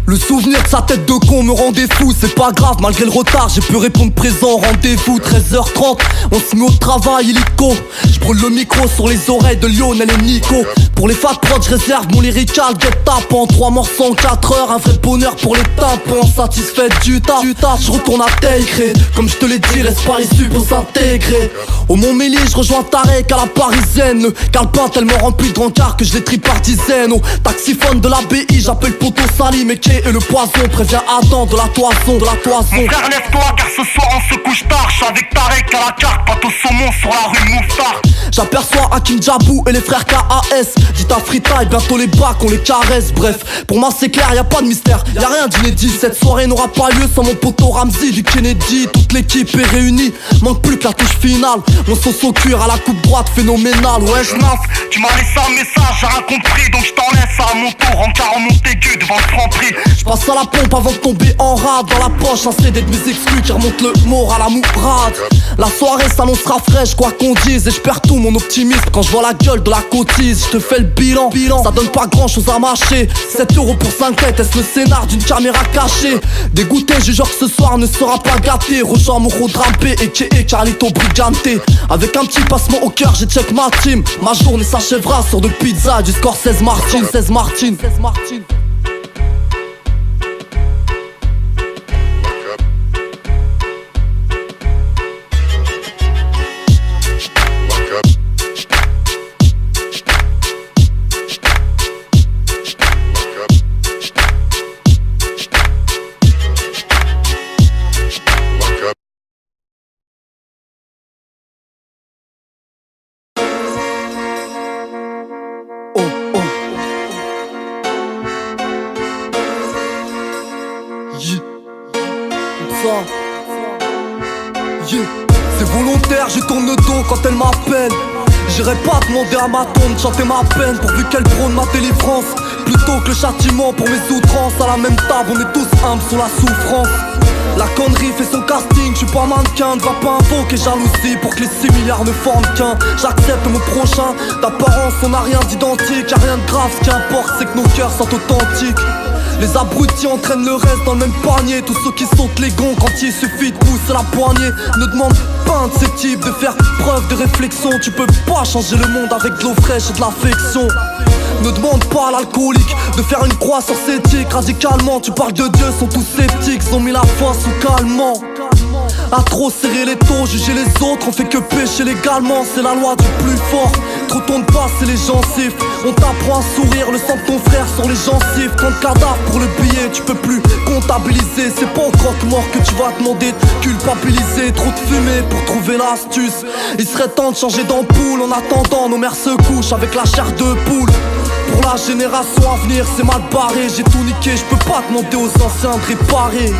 Le souvenir de sa tête de con me rendait fou. C'est pas grave, malgré le retard, j'ai pu répondre présent. Rendez-vous 13h30, on se met au travail illico. Je brûle le micro sur les oreilles de Lionel et Nico. Pour les fat prods, je réserve mon lyrical get tap en 3 morceaux en 4 heures. Un vrai bonheur pour les tapons, satisfait du taf. Je retourne à Taïkré, comme je te l'ai dit, reste pas issu pour s'intégrer. Au Mont-Mélie, je rejoins Tarek à la parisienne. Le calepin tellement rempli de rencard que je les trie par dizaines. Au taxiphone de la BI, j'appelle Poto Sali, Meké et le poison. Préviens Adam de la toison. Mon frère, lève-toi car ce soir on se couche tard. Je suis avec Tarek à la carte, pâte au saumon sur la rue Mouftar. J'aperçois Hakim Djabou et les frères KAS. Dit à Freetail, bientôt les bacs, on les caresse. Bref, pour moi c'est clair, y'a pas de mystère, y'a rien d'inédit. Cette soirée n'aura pas lieu sans mon poteau Ramsey du Kennedy. Toute l'équipe est réunie, manque plus que la touche finale. Mon sauce au cuir à la coupe droite phénoménale. Wesh Naf, tu m'as laissé un message, j'ai rien compris, donc je t'en laisse à mon tour. En 40 Montaigu devant le Franprix. J'passe à la pompe avant de tomber en rade. Dans la poche un CD de mes exclus qui remonte le moral à mourade. La soirée s'annoncera fraîche quoi qu'on dise. Et j'perds tout mon optimisme quand je vois la gueule de la cotise. J'te fais le bilan, ça donne pas grand chose à mâcher. 7 € pour 5 têtes, est-ce le scénar d'une caméra cachée? Dégoûté, je jure que ce soir ne sera pas gâté. Rejoins mon road rampé et Carlito Brigante. Avec un petit passement au cœur, j'ai check ma team. Ma journée s'achèvera sur de pizza du score 16 Martin. 16 Martin. C'est volontaire, je tourne le dos quand elle m'appelle. J'irai pas demander à ma tombe de chanter ma peine, pourvu qu'elle prône ma délivrance plutôt que le châtiment pour mes outrances. À la même table, on est tous humbles sous la souffrance. La connerie fait son casting, je suis pas mannequin. Ne va pas invoquer jalousie pour que les 6 milliards ne forment qu'un. J'accepte mon prochain, d'apparence on n'a rien d'identique. Y'a rien de grave, ce qui importe c'est que nos cœurs sont authentiques. Les abrutis entraînent le reste dans le même panier. Tous ceux qui sautent les gonds quand il suffit de pousser la poignée. Ne demande pas un de ces types de faire preuve de réflexion. Tu peux pas changer le monde avec de l'eau fraîche et de l'affection. Ne demande pas à l'alcoolique de faire une croix sur ses tics. Radicalement, tu parles de Dieu, sont tous sceptiques. Ils ont mis la foi sous calmant. À trop serrer les taux, juger les autres, on fait que pécher légalement. C'est la loi du plus fort. Trop tourne pas, c'est les gencives. On t'apprend à sourire, le sang de ton frère sur les gencives. 30 cadavres pour le billet, tu peux plus comptabiliser. C'est pas au croque-mort que tu vas demander de culpabiliser. Trop de fumée pour trouver l'astuce. Il serait temps de changer d'ampoule. En attendant, nos mères se couchent avec la chair de poule. Pour la génération à venir, c'est mal barré. J'ai tout niqué, je peux pas demander aux anciens de réparer.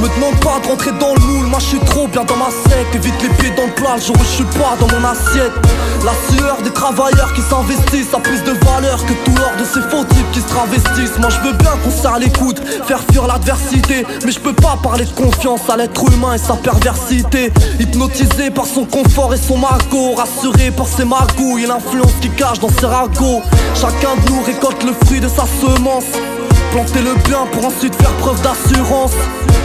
Me demande pas de rentrer dans le moule, moi je suis trop bien dans ma secte. Évite les pieds dans le plat, le jour où je suis pas dans mon assiette. La sueur des travailleurs qui s'investissent a plus de valeur que tout l'or de ces faux types qui se travestissent. Moi je veux bien qu'on serre les coudes, faire fuir l'adversité, mais je peux pas parler de confiance à l'être humain et sa perversité. Hypnotisé par son confort et son magot, rassuré par ses magouilles et l'influence qu'il cache dans ses ragots. Chacun de nous récolte le fruit de sa semence. Planter le bien pour ensuite faire preuve d'assurance.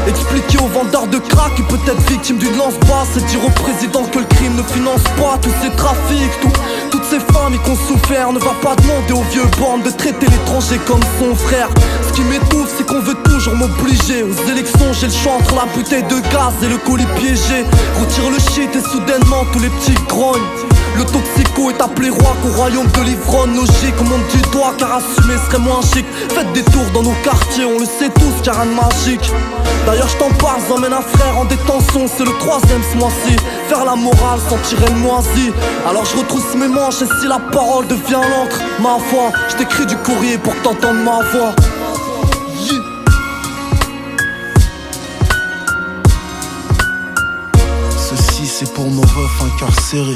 Expliquer aux vendeurs de crack qui peut être victime d'une lance basse. Et dire au président que le crime ne finance pas tous ces trafics, toutes ces familles qu'on souffert. Ne va pas demander aux vieux bandes de traiter l'étranger comme son frère. Ce qui m'étouffe c'est qu'on veut toujours m'obliger. Aux élections j'ai le choix entre la bouteille de gaz et le colis piégé. Retire le shit et soudainement tous les petits grognent. Le toxico est appelé roi qu'au royaume de l'ivrogne. Logique, on monte du doigt car assumer serait moins chic. Faites des tours dans nos quartiers, on le sait tous car rien de magique. D'ailleurs je t'en parle, j'emmène un frère en détention. C'est le 3ème ce mois-ci. Faire la morale sans tirer le moisi. Alors je retrousse mes manches et si la parole devient l'encre, ma foi, je t'écris du courrier pour t'entendre ma voix. Ceci c'est pour nos refs incarcérés.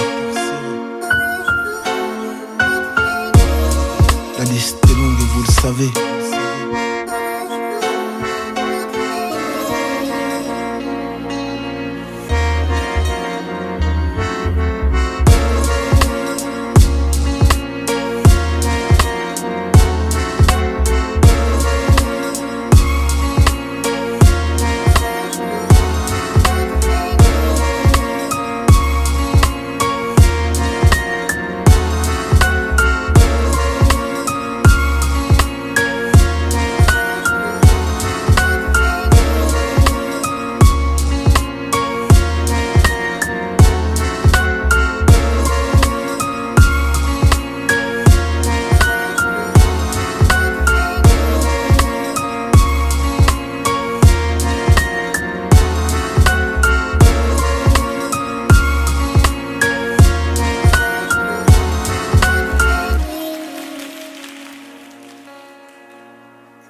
La liste est longue et vous le savez.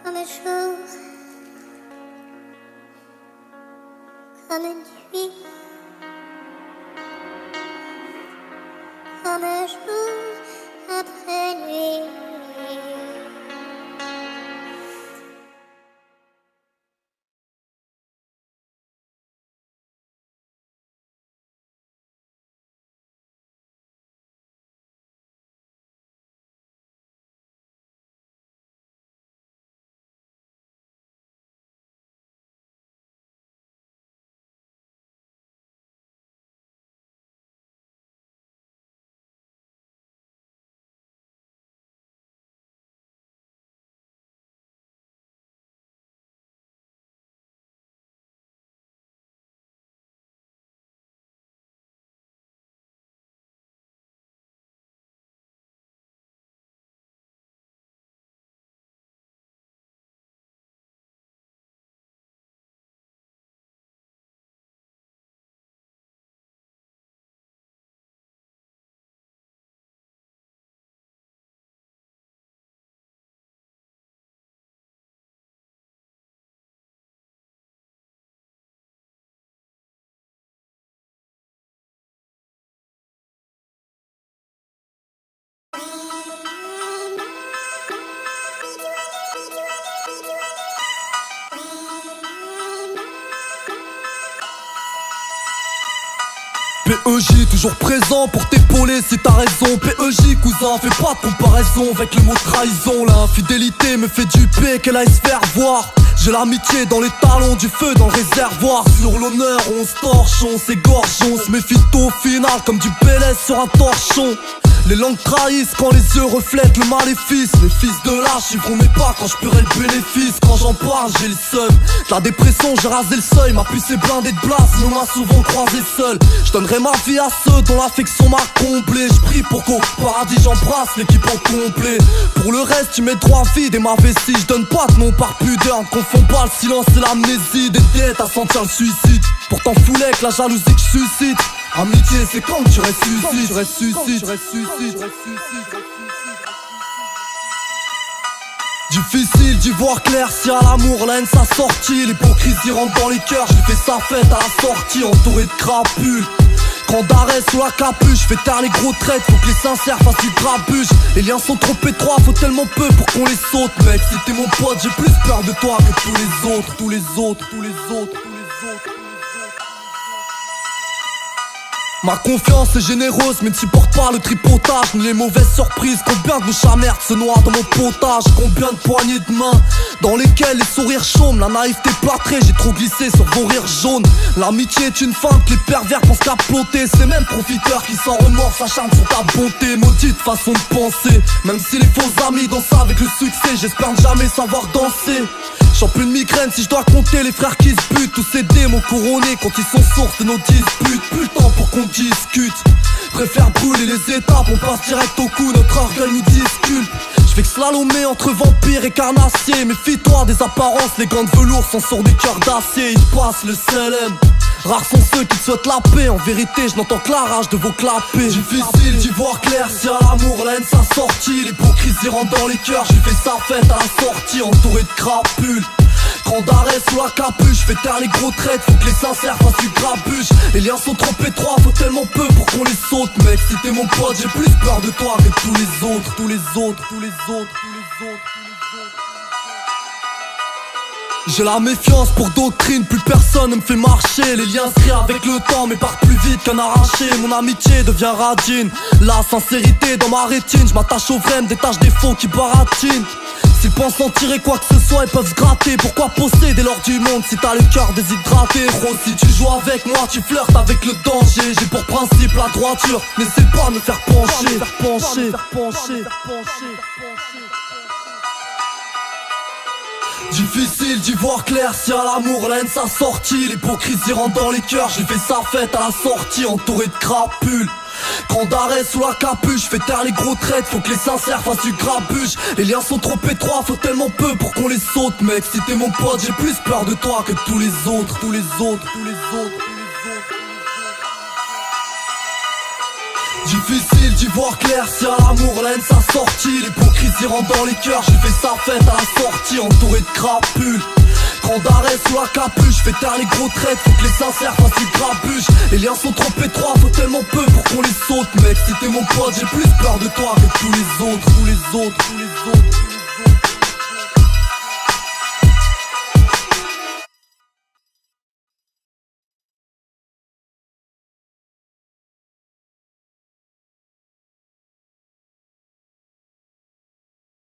Comme un jour, comme une nuit, comme un jour après nuit. PEJ, toujours présent pour t'épauler si t'as raison. PEJ, cousin, fais pas de comparaison avec le mot trahison. L'infidélité me fait duper, qu'elle aille se faire voir. J'ai l'amitié dans les talons, du feu dans le réservoir. Sur l'honneur, on se torche, on s'égorge, on se méfie au final comme du PLS sur un torchon. Les langues trahissent quand les yeux reflètent le maléfice. Les fils de lâche suivront mes pas quand je paierai le bénéfice. Quand j'en parle j'ai le seum. De la dépression j'ai rasé le seuil. Ma puce est blindée de place, on m'a souvent croisé seul. Je donnerai ma vie à ceux dont l'affection m'a comblé. Je prie pour qu'au paradis j'embrasse l'équipe en complet. Pour le reste tu mets droit vide et ma vessie. Je donne pas de nom par pudeur. Ne confonds pas le silence et l'amnésie. Des têtes à sentir le suicide. Pourtant foulé avec la jalousie que je suscite. Amitié c'est quand tu ressuscites. Difficile d'y voir clair si à l'amour la haine sa sortie. L'hypocrisie rentre dans les cœurs, j'ai fait sa fête à la sortie entouré de crapules. Cran d'arrêt sous la capuche, fais taire les gros traits, faut que les sincères fassent du grabuge. Les liens sont trop étroits, faut tellement peu pour qu'on les saute. Mec, si t'es mon pote, j'ai plus peur de toi que tous les autres. Ma confiance est généreuse mais ne supporte pas le tripotage ni les mauvaises surprises. Combien de mouches à merde se noient dans mon potage. Combien de poignées de main dans lesquelles les sourires chôment. La naïveté plâtrée, j'ai trop glissé sur vos rires jaunes. L'amitié est une feinte, les pervers pensent qu'à ploter. Ces mêmes profiteurs qui sans remords s'acharnent sur ta bonté. Maudite façon de penser. Même si les faux amis dansent avec le succès, j'espère ne jamais savoir danser. J'en plus une migraine si je dois compter les frères qui se butent. Tous ces démons couronnés quand ils sont sources de nos disputes. Plus le temps pour qu'on discute. Préfère brûler les étapes, on passe direct au coup, notre orgueil nous discute. Je fais que slalomer entre vampires et carnassiers. Méfie-toi des apparences, les gants de velours sont sur des cœurs d'acier. Ils passent le CLM. Rares sont ceux qui te souhaitent la paix. En vérité je n'entends que la rage de vos clapets. Difficile d'y voir clair si à l'amour la haine sa sortie. L'hypocrisie rentre dans les cœurs, j'ai fait sa fête à la sortie entouré de crapules. Cran d'arrêt sous la capuche, fais taire les gros traits, faut que les sincères fassent du grabuge. Les liens sont trop étroits, faut tellement peu pour qu'on les saute. Mec, si t'es mon pote, j'ai plus peur de toi que tous les autres. J'ai la méfiance pour doctrine, plus personne ne me fait marcher. Les liens se créent avec le temps mais partent plus vite qu'un arraché. Mon amitié devient radine, la sincérité dans ma rétine. Je m'attache aux vrais, me détache des faux qui baratinent. S'ils pensent en tirer quoi que ce soit, ils peuvent se gratter. Pourquoi posséder l'or du monde si t'as le cœur déshydraté? Gros, si tu joues avec moi, tu flirtes avec le danger. J'ai pour principe la droiture, n'essaie pas de me faire pencher. Difficile d'y voir clair si à l'amour la haine sa sortie. L'hypocrisie rentre dans les cœurs, j'ai fait sa fête à la sortie entouré de crapules. Cran d'arrêt sous la capuche, fais taire les gros traits, faut que les sincères fassent du grabuge. Les liens sont trop étroits, faut tellement peu pour qu'on les saute. Mec, si t'es mon pote, j'ai plus peur de toi que tous les autres. Difficile d'y voir clair si à l'amour la haine sa sortie. L'hypocrisie rentre dans les cœurs, j'ai fait sa fête à la sortie entouré de crapules. Cran d'arrêt sous la capuche, fais taire les gros traits, faut que les sincères fassent du grabuge. Les liens sont trop étroits, faut tellement peu pour qu'on les saute. Mec, si t'es mon pote, j'ai plus peur de toi que tous les autres.